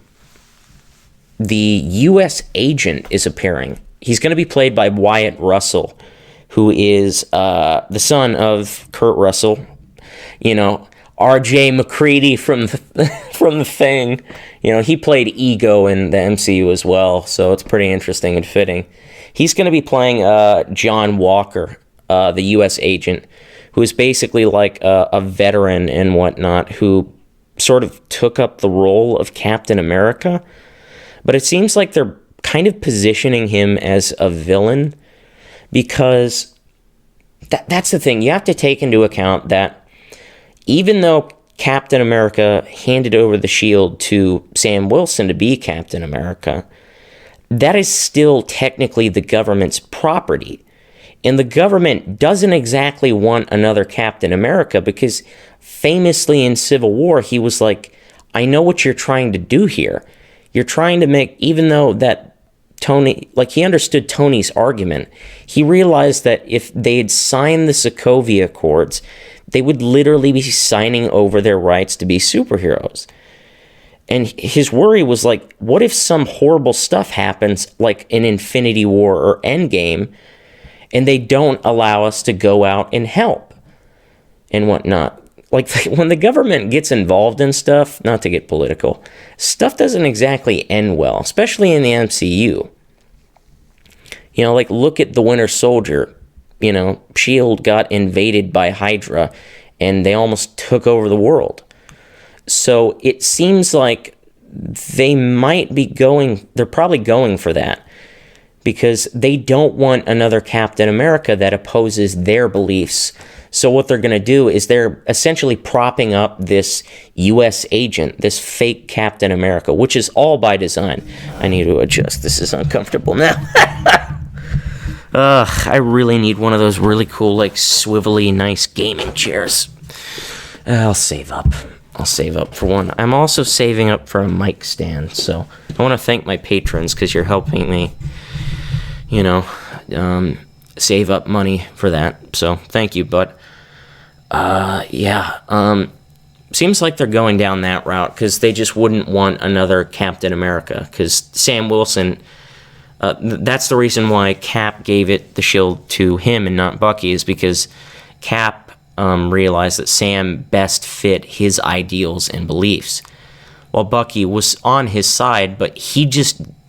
U.S. agent is appearing. He's going to be played by Wyatt Russell, who is the son of Kurt Russell, R.J. McCready from the Thing. He played Ego in the MCU as well, so it's pretty interesting and fitting. He's going to be playing John Walker, the U.S. agent, who is basically like a veteran and whatnot, who sort of took up the role of Captain America. But it seems like they're kind of positioning him as a villain, because that's the thing. You have to take into account that even though Captain America handed over the shield to Sam Wilson to be Captain America, that is still technically the government's property. And the government doesn't exactly want another Captain America, because famously in Civil War, he was like, I know what you're trying to do here. You're trying to make, even though that Tony, like he understood Tony's argument, he realized that if they had signed the Sokovia Accords, they would literally be signing over their rights to be superheroes. And his worry was like, what if some horrible stuff happens, like in Infinity War or Endgame, and they don't allow us to go out and help and whatnot? Like, when the government gets involved in stuff, not to get political, stuff doesn't exactly end well, especially in the MCU. Like, look at the Winter Soldier. S.H.I.E.L.D. got invaded by Hydra, and they almost took over the world. So it seems like they might be they're probably going for that, because they don't want another Captain America that opposes their beliefs. So what they're going to do is they're essentially propping up this U.S. agent, this fake Captain America, which is all by design. I need to adjust. This is uncomfortable now. I really need one of those really cool, like, swivelly, nice gaming chairs. I'll save up for one. I'm also saving up for a mic stand, so I want to thank my patrons, because you're helping me save up money for that. So thank you. But seems like they're going down that route because they just wouldn't want another Captain America. Because Sam Wilson, that's the reason why Cap gave the shield to him and not Bucky, is because Cap realized that Sam best fit his ideals and beliefs. While Bucky was on his side, but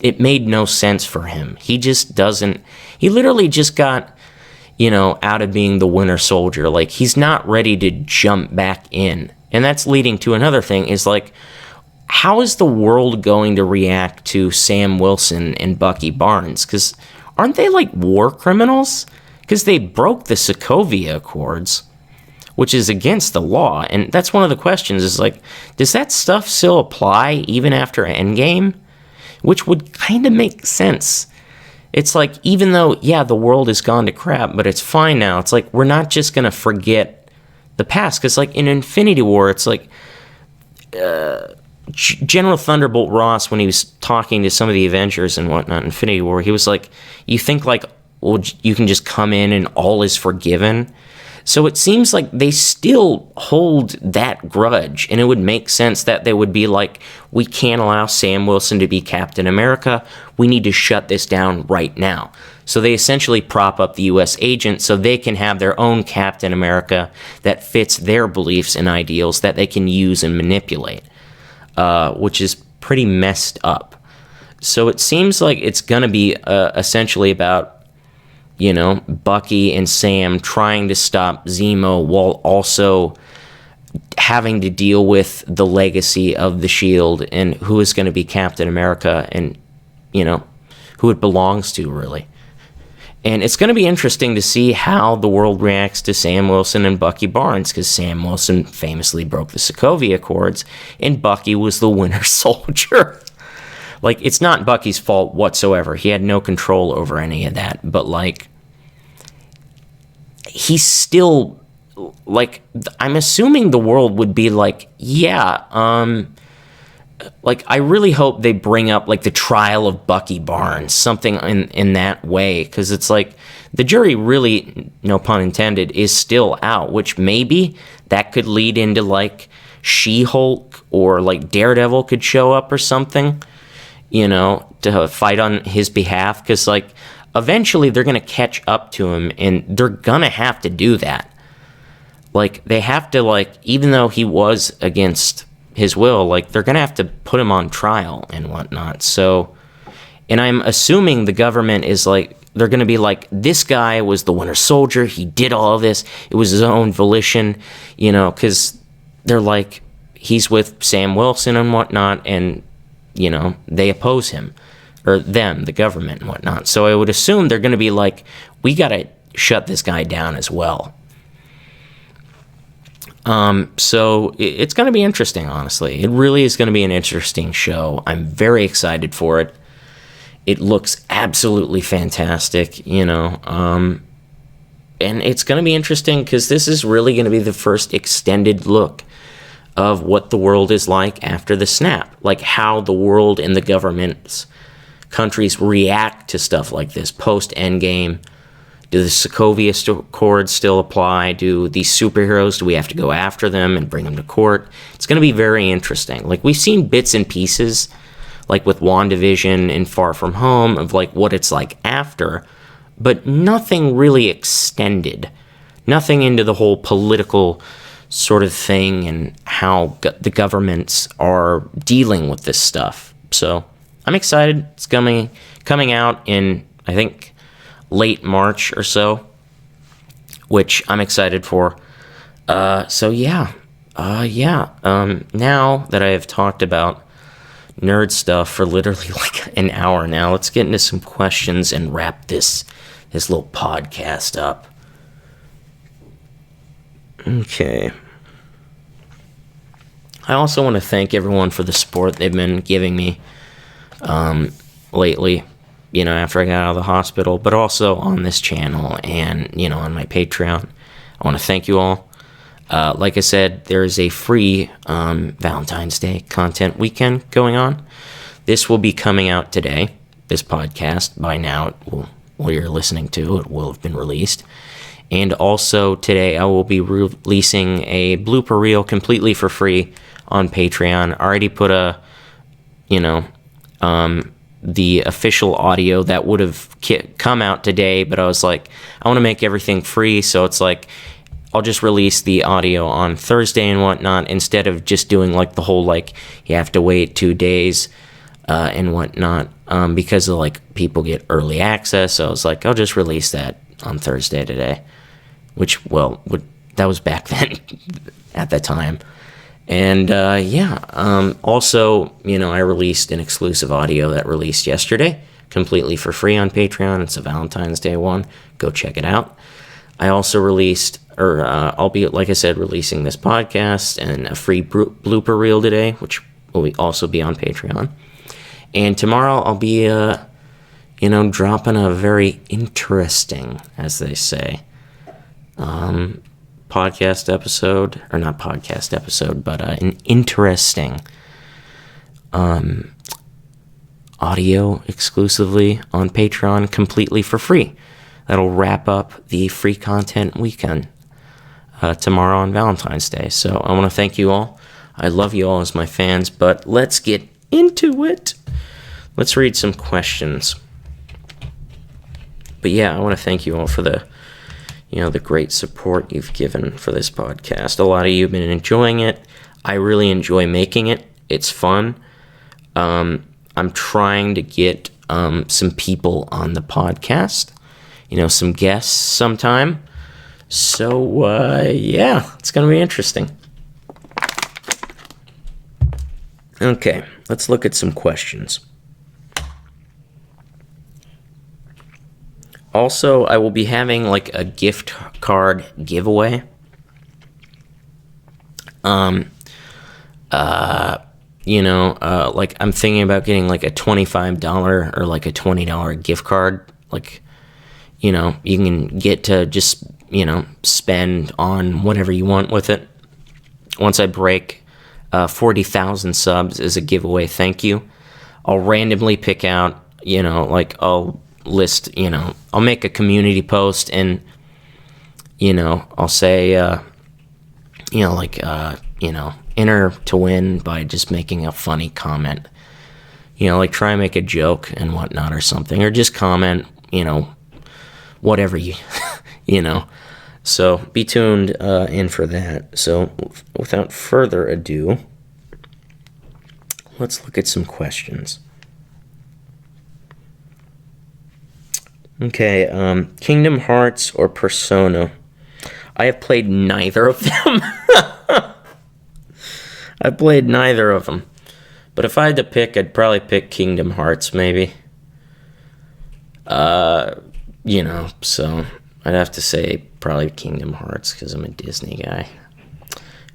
it made no sense for him. He literally just got, out of being the Winter Soldier. Like, he's not ready to jump back in. And that's leading to another thing, is like, how is the world going to react to Sam Wilson and Bucky Barnes? Because aren't they like war criminals? Because they broke the Sokovia Accords, which is against the law. And that's one of the questions, is like, does that stuff still apply even after Endgame? Which would kind of make sense. It's like, even though, the world has gone to crap, but it's fine now. It's like, we're not just going to forget the past. Because like in Infinity War, it's like General Thunderbolt Ross, when he was talking to some of the Avengers and whatnot in Infinity War, he was like, you think like, well, you can just come in and all is forgiven? So it seems like they still hold that grudge, and it would make sense that they would be like, we can't allow Sam Wilson to be Captain America. We need to shut this down right now. So they essentially prop up the U.S. agent so they can have their own Captain America that fits their beliefs and ideals that they can use and manipulate, which is pretty messed up. So it seems like it's going to be essentially about, Bucky and Sam trying to stop Zemo while also having to deal with the legacy of the Shield and who is going to be Captain America and, who it belongs to, really. And it's going to be interesting to see how the world reacts to Sam Wilson and Bucky Barnes, because Sam Wilson famously broke the Sokovia Accords, and Bucky was the Winter Soldier. Like, it's not Bucky's fault whatsoever. He had no control over any of that. But, like, he's still, like, I'm assuming the world would be like, like, I really hope they bring up, like, the trial of Bucky Barnes, something in that way. Because it's like, the jury really, no pun intended, is still out. Which maybe that could lead into, like, She-Hulk or, like, Daredevil could show up or something, to fight on his behalf, because, like, eventually they're going to catch up to him, and they're going to have to do that. Like, they have to, like, even though he was against his will, like, they're going to have to put him on trial and whatnot. So, and I'm assuming the government is, like, they're going to be like, this guy was the Winter Soldier, he did all of this, it was his own volition, because they're like, he's with Sam Wilson and whatnot, and they oppose him, or them, the government and whatnot. So I would assume they're going to be like, we got to shut this guy down as well. So it's going to be interesting, honestly. It really is going to be an interesting show. I'm very excited for it. It looks absolutely fantastic, and it's going to be interesting because this is really going to be the first extended look of what the world is like after the snap, like how the world and the governments, countries react to stuff like this post-Endgame. Do the Sokovia Accords still apply? Do these superheroes, do we have to go after them and bring them to court? It's going to be very interesting. Like, we've seen bits and pieces, like with WandaVision and Far From Home, of like what it's like after, but nothing really extended. Nothing into the whole political sort of thing and how the governments are dealing with this stuff. So I'm excited. It's coming out in, I think, late March or so, which I'm excited for. Now that I have talked about nerd stuff for literally like an hour now, let's get into some questions and wrap this little podcast up. Okay. I also want to thank everyone for the support they've been giving me lately, after I got out of the hospital, but also on this channel and, on my Patreon. I want to thank you all. Like I said, there is a free Valentine's Day content weekend going on. This will be coming out today. This podcast, by now, while you're listening to it, will have been released. And also today I will be releasing a blooper reel completely for free on Patreon. I already put the official audio that would have come out today, but I was like, I want to make everything free, so it's like I'll just release the audio on Thursday and whatnot instead of just doing like the whole like you have to wait 2 days and whatnot because of like people get early access. So I was like, I'll just release that on Thursday today, which that was back then at that time. And also, I released an exclusive audio that released yesterday completely for free on Patreon. It's a Valentine's Day one. Go check it out. I also released, I'll be, like I said, releasing this podcast and a free blooper reel today, which will also be on Patreon. And tomorrow I'll be, dropping a very interesting, as they say, podcast episode, or not podcast episode, but an interesting audio exclusively on Patreon completely for free. That'll wrap up the free content weekend tomorrow on Valentine's Day. So I want to thank you all. I love you all as my fans, but let's get into it. Let's read some questions. But yeah, I want to thank you all for the great support you've given for this podcast. A lot of you have been enjoying it. I really enjoy making it. It's fun. I'm trying to get some people on the podcast, some guests sometime. So, it's going to be interesting. Okay, let's look at some questions. Also, I will be having like a gift card giveaway. Like I'm thinking about getting like a $25 or like a $20 gift card. Like, you can get to just, spend on whatever you want with it. Once I break 40,000 subs as a giveaway, thank you. I'll randomly pick out, I'll list, I'll make a community post and, I'll say, enter to win by just making a funny comment, try and make a joke and whatnot or something, or just comment, whatever you, so be tuned in for that. So without further ado, let's look at some questions. Okay, Kingdom Hearts or Persona? I have played neither of them. I've played neither of them. But if I had to pick, I'd probably pick Kingdom Hearts, maybe. So I'd have to say probably Kingdom Hearts because I'm a Disney guy.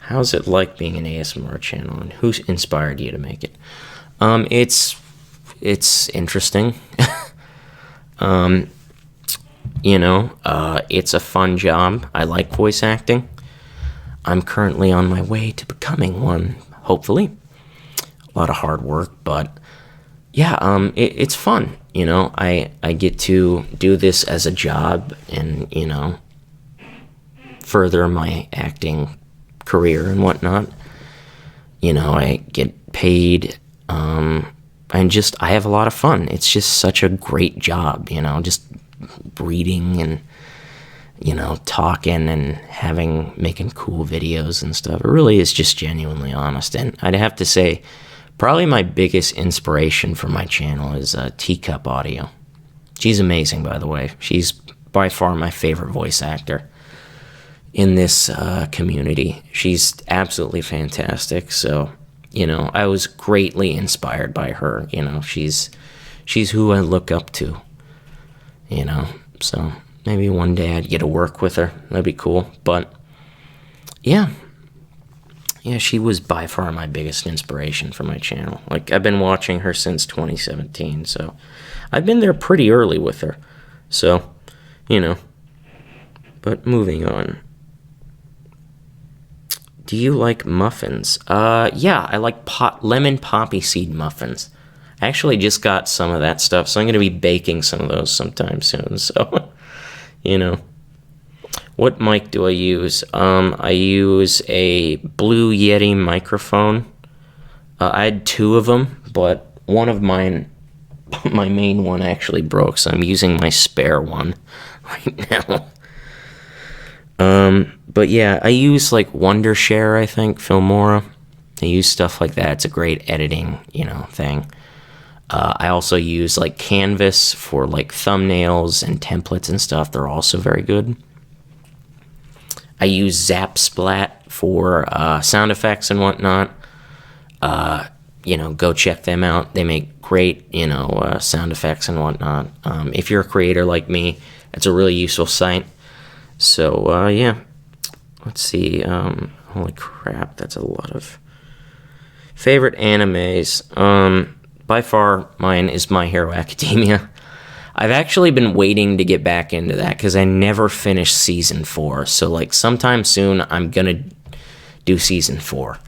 How's it like being an ASMR channel, and who inspired you to make it? It's interesting. It's a fun job. I like voice acting. I'm currently on my way to becoming one, hopefully. A lot of hard work, but yeah, it's fun. I get to do this as a job and, further my acting career and whatnot. I get paid, and I have a lot of fun. It's just such a great job, just reading and, talking and making cool videos and stuff. It really is just genuinely honest. And I'd have to say, probably my biggest inspiration for my channel is Teacup Audio. She's amazing, by the way. She's by far my favorite voice actor in this community. She's absolutely fantastic. So, I was greatly inspired by her. She's who I look up to. So maybe one day I'd get to work with her. That'd be cool. But yeah, she was by far my biggest inspiration for my channel. Like, I've been watching her since 2017, so I've been there pretty early with her. So, but moving on. Do you like muffins? Yeah, I like lemon poppy seed muffins. I actually just got some of that stuff, so I'm going to be baking some of those sometime soon. So, What mic do I use? I use a Blue Yeti microphone. I had two of them, but one of mine, my main one, actually broke, so I'm using my spare one right now. But yeah, I use like Wondershare, I think, Filmora. I use stuff like that. It's a great editing, thing. I also use like Canvas for like thumbnails and templates and stuff. They're also very good. I use Zapsplat for sound effects and whatnot. Go check them out. They make great, sound effects and whatnot. If you're a creator like me, it's a really useful site. So, yeah. Let's see. Holy crap, that's a lot of favorite animes. By far, mine is My Hero Academia. I've actually been waiting to get back into that because I never finished season 4. So, like, sometime soon, I'm gonna do season 4.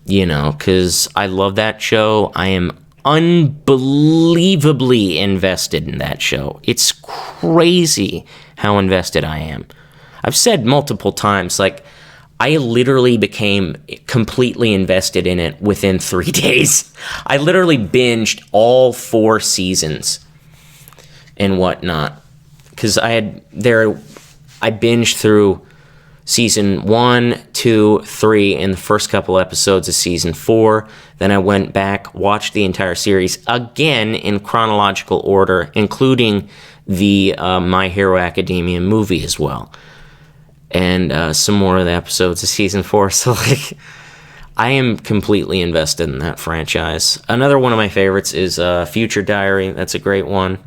Because I love that show. I am unbelievably invested in that show. It's crazy how invested I am. I've said multiple times, like, I literally became completely invested in it within 3 days. I literally binged all 4 seasons and whatnot. Because I binged through season 1, 2, 3, and the first couple episodes of season 4. Then I went back, watched the entire series again in chronological order, including the My Hero Academia movie as well. And some more of the episodes of season 4. So, like, I am completely invested in that franchise. Another one of my favorites is Future Diary. That's a great one.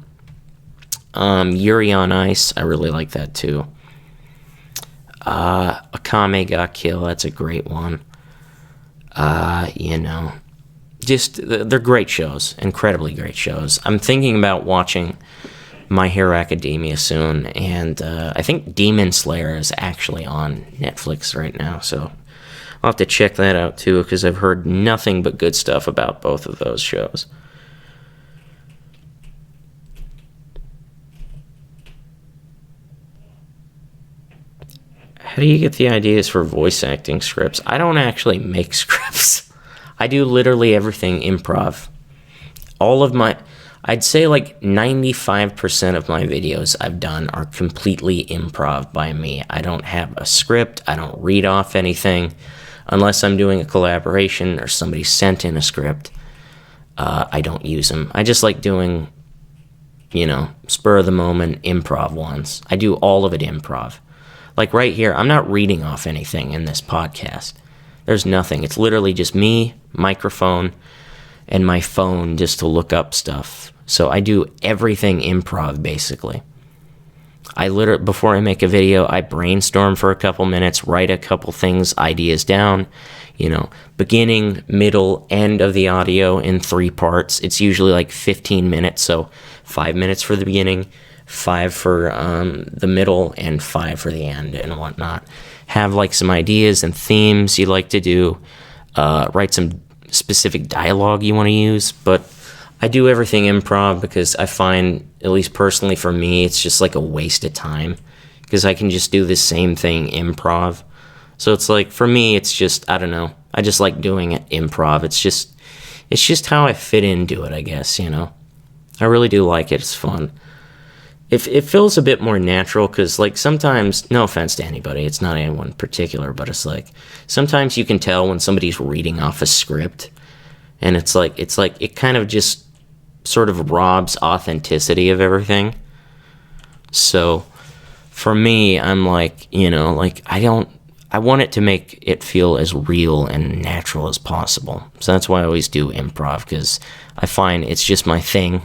Yuri on Ice. I really like that, too. Akame ga Kill. That's a great one. Just, they're great shows. Incredibly great shows. I'm thinking about watching My Hero Academia soon, and I think Demon Slayer is actually on Netflix right now, so I'll have to check that out too, because I've heard nothing but good stuff about both of those shows. How do you get the ideas for voice acting scripts? I don't actually make scripts. I do literally everything improv. I'd say like 95% of my videos I've done are completely improv by me. I don't have a script. I don't read off anything unless I'm doing a collaboration or somebody sent in a script. I don't use them. I just like doing, spur of the moment improv ones. I do all of it improv. Like right here, I'm not reading off anything in this podcast. There's nothing. It's literally just me, microphone, and my phone just to look up stuff. So I do everything improv, basically. Before I make a video, I brainstorm for a couple minutes, write a couple ideas down, beginning, middle, end of the audio in 3 parts. It's usually like 15 minutes, so 5 minutes for the beginning, 5 for the middle, and 5 for the end and whatnot. Have like some ideas and themes you like to do, write some specific dialogue you want to use, but I do everything improv because I find, at least personally for me, it's just like a waste of time because I can just do the same thing improv. So it's like, for me, it's just, I don't know, I just like doing it improv. It's just how I fit into it, I guess, I really do like it. It's fun. It feels a bit more natural because, like, sometimes, no offense to anybody, it's not anyone in particular, but it's like, sometimes you can tell when somebody's reading off a script, and it's like it kind of just sort of robs authenticity of everything. So, for me, I'm like, I want it to make it feel as real and natural as possible. So that's why I always do improv, because I find it's just my thing.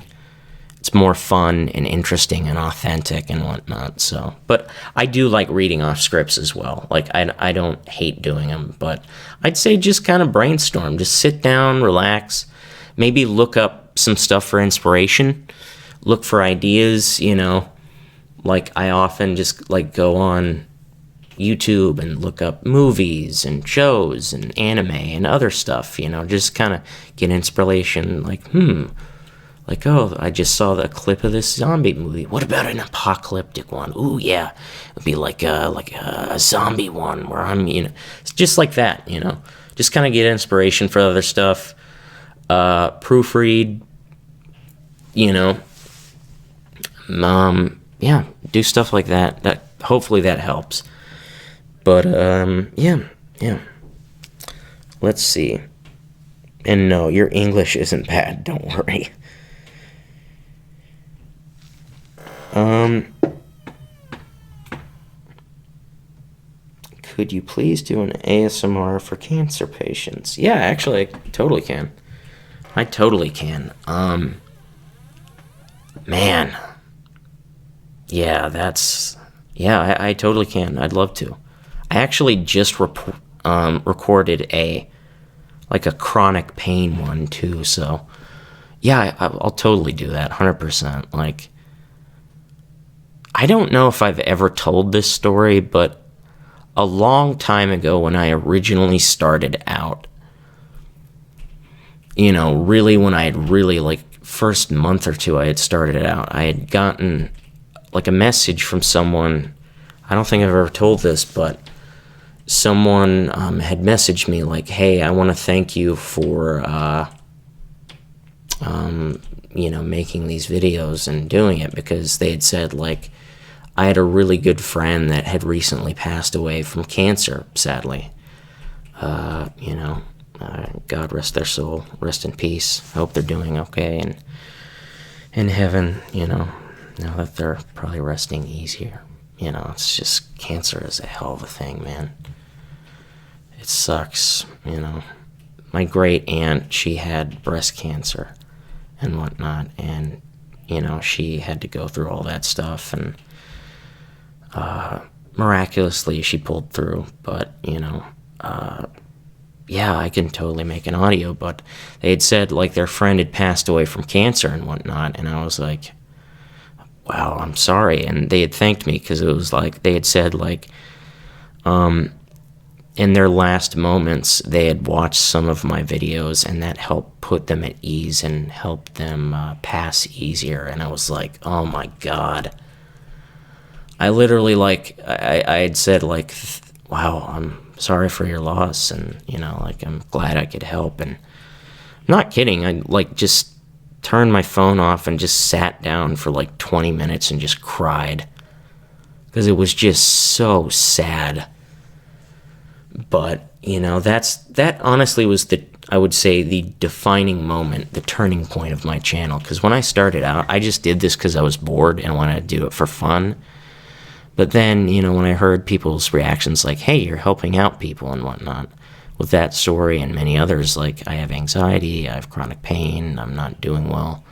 It's more fun and interesting and authentic and whatnot. So, but I do like reading off scripts as well. Like, I don't hate doing them, but I'd say just kind of brainstorm. Just sit down, relax, maybe look up some stuff for inspiration, look for ideas, Like, I often just, like, go on YouTube and look up movies and shows and anime and other stuff, just kind of get inspiration, like, like, oh, I just saw the clip of this zombie movie. What about an apocalyptic one? Ooh, yeah, it'd be like a zombie one where I'm, it's just like that, just kind of get inspiration for other stuff, proofread, yeah, do stuff like that. That hopefully that helps. But yeah. Let's see. And no, your English isn't bad. Don't worry. Could you please do an ASMR for cancer patients? Yeah, actually, I totally can. I totally can. Man. Yeah, I totally can. I'd love to. I actually just recorded a chronic pain one too, so yeah, I'll totally do that, 100%. Like, I don't know if I've ever told this story, but a long time ago when I originally started out, really when I had really, first month or two I had started out, I had gotten, a message from someone. I don't think I've ever told this, but someone had messaged me like, hey, I want to thank you for, making these videos and doing it, because they had said, I had a really good friend that had recently passed away from cancer, sadly. God rest their soul, rest in peace. I hope they're doing okay and in heaven, now that they're probably resting easier. It's just, cancer is a hell of a thing, man. It sucks, My great aunt, she had breast cancer and whatnot, and, she had to go through all that stuff, and miraculously she pulled through, but, yeah, I can totally make an audio, but they had said, their friend had passed away from cancer and whatnot, and I was like, wow, I'm sorry, and they had thanked me, because it was they had said, in their last moments, they had watched some of my videos, and that helped put them at ease and helped them pass easier. And I was like, oh my God. I literally, I had said, wow, I'm sorry for your loss, and, I'm glad I could help. And I'm not kidding, I, just turned my phone off and just sat down for, 20 minutes and just cried. Because it was just so sad. But, that honestly was I would say, the defining moment, the turning point of my channel. Because when I started out, I just did this because I was bored and wanted to do it for fun. But then, when I heard people's reactions hey, you're helping out people and whatnot, with that story and many others, I have anxiety, I have chronic pain, I'm not doing well,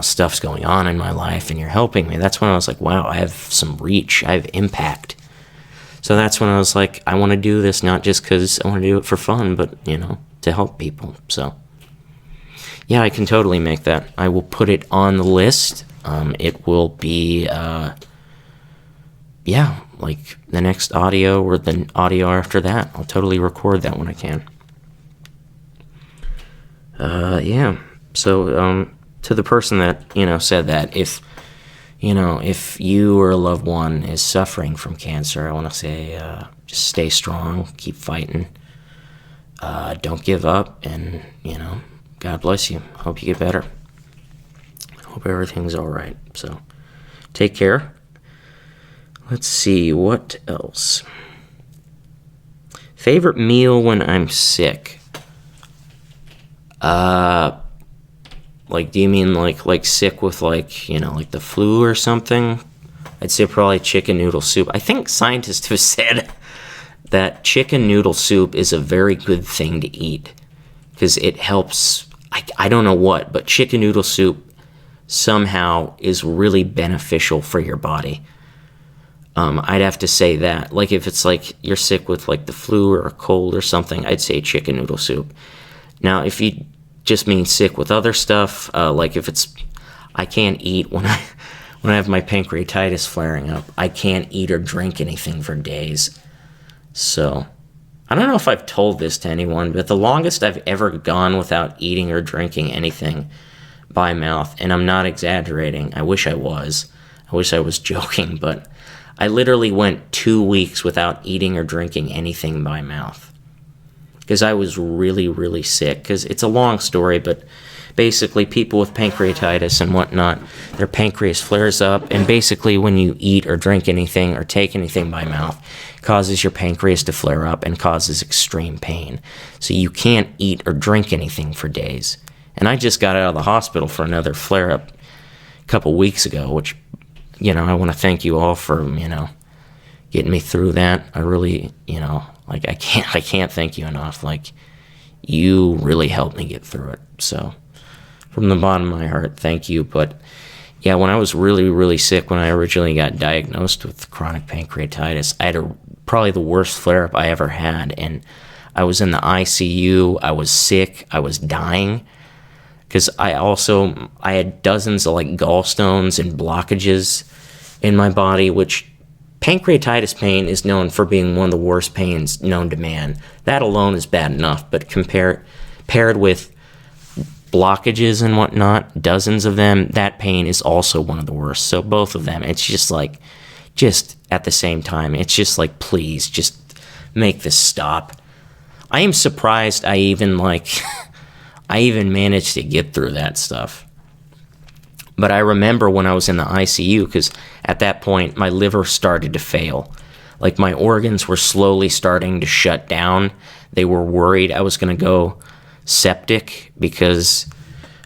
stuff's going on in my life, and you're helping me. That's when I was like, wow, I have some reach, I have impact. So that's when I was like, I want to do this not just because I want to do it for fun, but, to help people. So, yeah, I can totally make that. I will put it on the list. It will be, the next audio or the audio after that. I'll totally record that when I can. Yeah. So, to the person that, said that, if you or a loved one is suffering from cancer, I want to say, just stay strong, keep fighting, don't give up, and, God bless you. Hope you get better. Hope everything's all right. So, take care. Let's see, what else? Favorite meal when I'm sick? Do you mean like sick with the flu or something? I'd say probably chicken noodle soup. I think scientists have said that chicken noodle soup is a very good thing to eat because it helps. I don't know what, but chicken noodle soup somehow is really beneficial for your body. I'd have to say that. If it's you're sick with the flu or a cold or something, I'd say chicken noodle soup. Now, if you just mean sick with other stuff, if it's, I can't eat when I have my pancreatitis flaring up, I can't eat or drink anything for days. So, I don't know if I've told this to anyone, but the longest I've ever gone without eating or drinking anything by mouth, and I'm not exaggerating. I wish I was. I wish I was joking, but I literally went 2 weeks without eating or drinking anything by mouth because I was really, really sick. Because it's a long story, but basically people with pancreatitis and whatnot, their pancreas flares up, and basically when you eat or drink anything or take anything by mouth, it causes your pancreas to flare up and causes extreme pain. So you can't eat or drink anything for days. And I just got out of the hospital for another flare-up a couple weeks ago, which, I want to thank you all for, getting me through that. I really, I can't thank you enough. Like, you really helped me get through it. So from the bottom of my heart, thank you. But yeah, when I was really, really sick, when I originally got diagnosed with chronic pancreatitis, I had probably the worst flare-up I ever had. And I was in the ICU. I was sick. I was dying. Because I had dozens of gallstones and blockages in my body, which pancreatitis pain is known for being one of the worst pains known to man. That alone is bad enough, but paired with blockages and whatnot, dozens of them, that pain is also one of the worst. So both of them, it's just at the same time, it's just please, just make this stop. I am surprised I even managed to get through that stuff. But I remember when I was in the ICU, because at that point, my liver started to fail. My organs were slowly starting to shut down. They were worried I was going to go septic because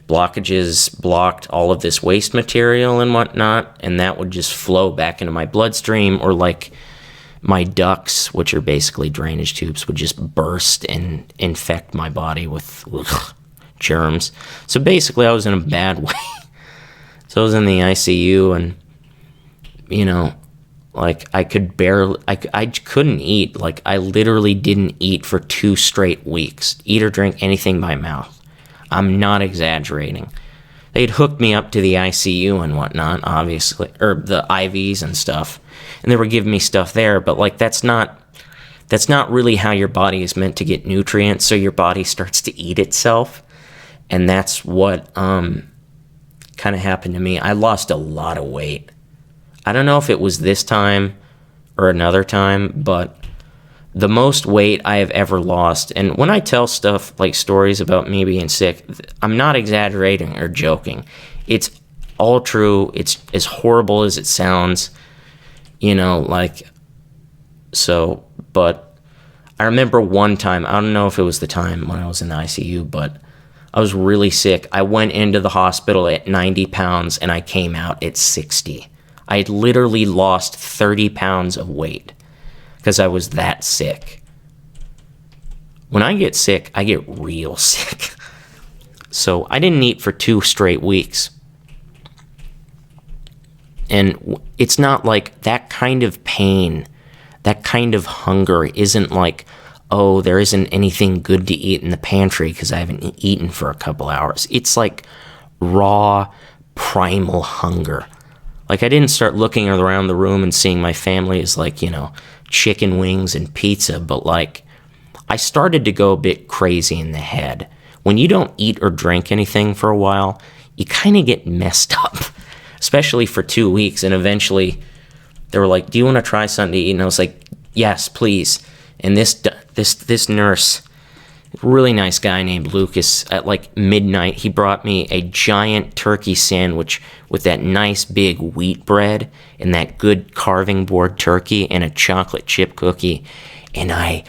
blockages blocked all of this waste material and whatnot, and that would just flow back into my bloodstream, or my ducts, which are basically drainage tubes, would just burst and infect my body with germs. So basically I was in a bad way. So I was in the ICU, and I could barely, I couldn't eat. I literally didn't eat for 2 straight weeks, eat or drink anything by mouth. I'm not exaggerating. They'd hooked me up to the ICU and whatnot, obviously, or the IVs and stuff, and they were giving me stuff there, but that's not really how your body is meant to get nutrients. So your body starts to eat itself. And that's what kind of happened to me. I lost a lot of weight. I don't know if it was this time or another time, but the most weight I have ever lost, and when I tell stuff stories about me being sick, I'm not exaggerating or joking. It's all true. It's as horrible as it sounds, so, but I remember one time, I don't know if it was the time when I was in the ICU, but I was really sick. I went into the hospital at 90 pounds and I came out at 60. I had literally lost 30 pounds of weight because I was that sick. When I get sick, I get real sick. So I didn't eat for 2 straight weeks. And it's not that kind of pain, that kind of hunger isn't oh, there isn't anything good to eat in the pantry because I haven't eaten for a couple hours. It's raw, primal hunger. I didn't start looking around the room and seeing my family as chicken wings and pizza, but I started to go a bit crazy in the head. When you don't eat or drink anything for a while, you kind of get messed up, especially for 2 weeks. And eventually they were do you want to try something to eat? And I was yes, please. And this nurse, really nice guy named Lucas, at midnight, he brought me a giant turkey sandwich with that nice big wheat bread and that good carving board turkey and a chocolate chip cookie. And I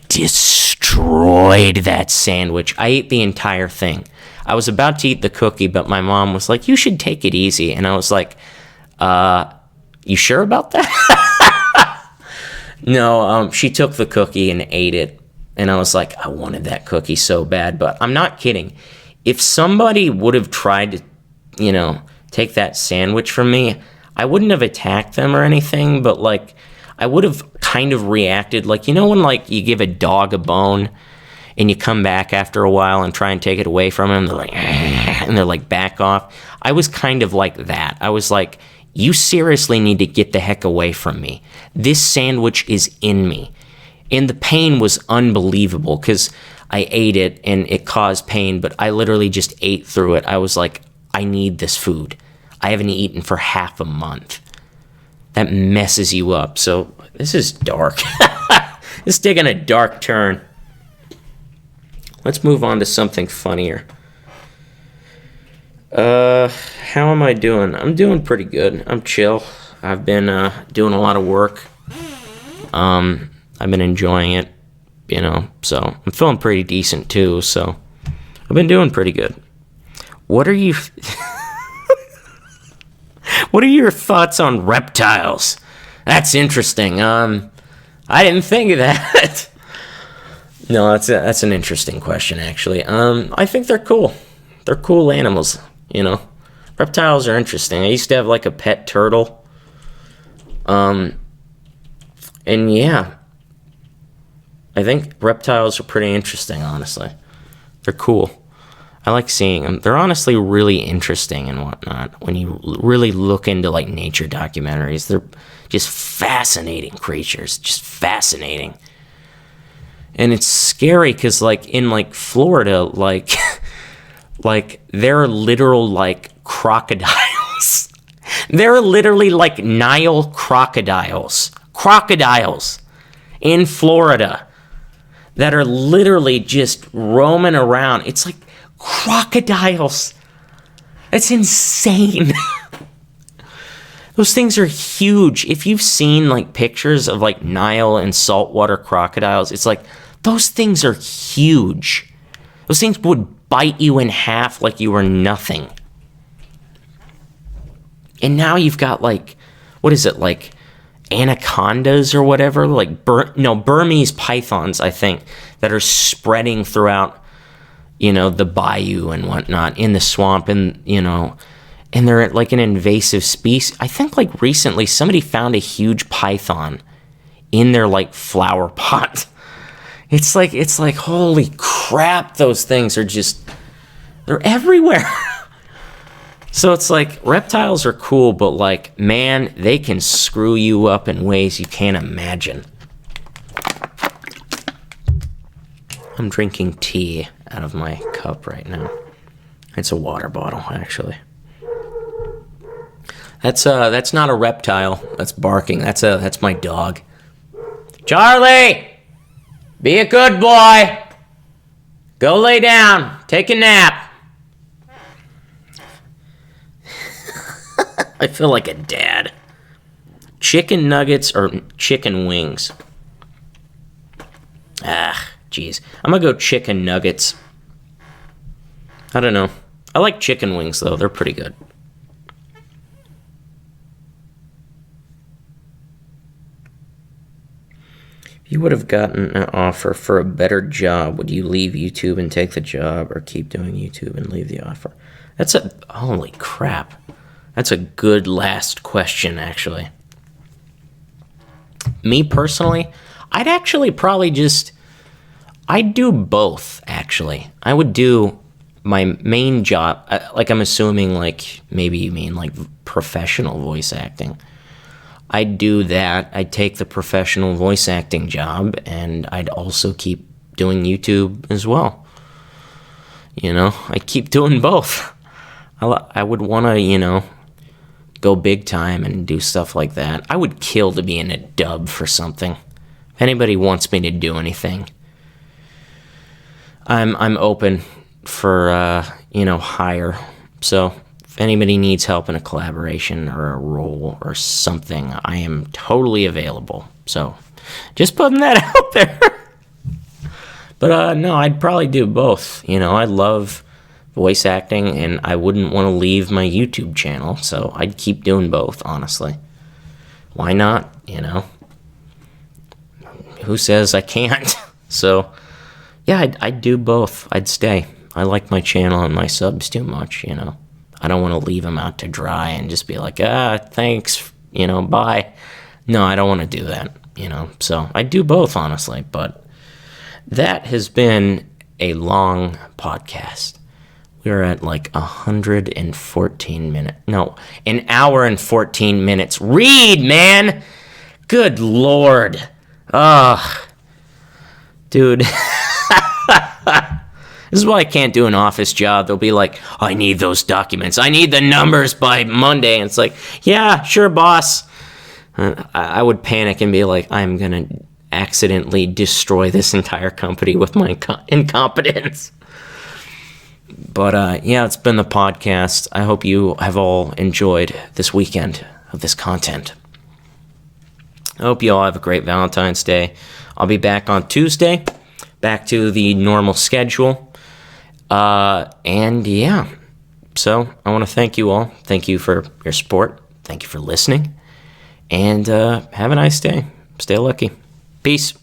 destroyed that sandwich. I ate the entire thing. I was about to eat the cookie, but my mom was you should take it easy. And I was you sure about that? No, she took the cookie and ate it, and I was I wanted that cookie so bad, but I'm not kidding. If somebody would have tried to, take that sandwich from me, I wouldn't have attacked them or anything, but, I would have kind of reacted, when, you give a dog a bone, and you come back after a while and try and take it away from them, they're and they're back off. I was kind of like that. I was you seriously need to get the heck away from me. This sandwich is in me. And the pain was unbelievable because I ate it and it caused pain, but I literally just ate through it. I was I need this food. I haven't eaten for half a month. That messes you up. So this is dark. It's taking a dark turn. Let's move on to something funnier. How am I doing? I'm doing pretty good. I'm chill. I've been doing a lot of work. I've been enjoying it, so I'm feeling pretty decent too, so I've been doing pretty good. What are you What are your thoughts on reptiles? That's interesting. I didn't think of that. No, that's an interesting question, actually. I think they're cool. They're cool animals, Reptiles are interesting. I used to have like a pet turtle. And yeah, I think reptiles are pretty interesting, honestly. They're cool. I like seeing them. They're honestly really interesting and whatnot. When you really look into like nature documentaries, they're just fascinating creatures, just fascinating. And it's scary because like in like Florida, like there are literal like crocodiles. There are literally like Nile crocodiles in Florida that are literally just roaming around. It's like crocodiles. That's insane. Those things are huge. If you've seen like pictures of like Nile and saltwater crocodiles, it's like those things are huge. Those things would bite you in half like you were nothing. And now you've got like, what is it, like anacondas or whatever, like Burmese pythons, I think, that are spreading throughout, the bayou and whatnot, in the swamp, and and they're like an invasive species. I think like recently somebody found a huge python in their like flower pot. It's like holy crap, those things are they're everywhere. So it's like reptiles are cool, but like, man, they can screw you up in ways you can't imagine. I'm drinking tea out of my cup right now. It's a water bottle, actually. That's not a reptile. That's barking. That's my dog. Charlie, be a good boy. Go lay down. Take a nap. I feel like a dad. Chicken nuggets or chicken wings? Jeez. I'm gonna go chicken nuggets. I don't know. I like chicken wings, though. They're pretty good. If you would have gotten an offer for a better job, would you leave YouTube and take the job, or keep doing YouTube and leave the offer? Holy crap. That's a good last question, actually. Me personally, I'd actually probably I'd do both, actually. I would do my main job, like I'm assuming like maybe you mean like professional voice acting. I'd do that. I'd take the professional voice acting job, and I'd also keep doing YouTube as well. I'd keep doing both. I would want to, go big time and do stuff like that. I would kill to be in a dub for something. If anybody wants me to do anything, I'm open for hire. So if anybody needs help in a collaboration or a role or something, I am totally available. So just putting that out there. But no, I'd probably do both. I love voice acting, and I wouldn't want to leave my YouTube channel, so I'd keep doing both, honestly. Why not, Who says I can't? So, yeah, I'd do both. I'd stay. I like my channel and my subs too much, I don't want to leave them out to dry and just be like, thanks, bye. No, I don't want to do that, So I'd do both, honestly, but that has been a long podcast. We're at like 114 minutes. No, an hour and 14 minutes. Read, man! Good Lord. Ugh. Dude. This is why I can't do an office job. They'll be like, I need those documents. I need the numbers by Monday. And it's like, yeah, sure, boss. I would panic and be like, I'm going to accidentally destroy this entire company with my incompetence. But yeah, it's been the podcast. I hope you have all enjoyed this weekend of this content. I hope you all have a great Valentine's Day. I'll be back on Tuesday, back to the normal schedule. And yeah, so I want to thank you all. Thank you for your support. Thank you for listening. And have a nice day. Stay lucky. Peace.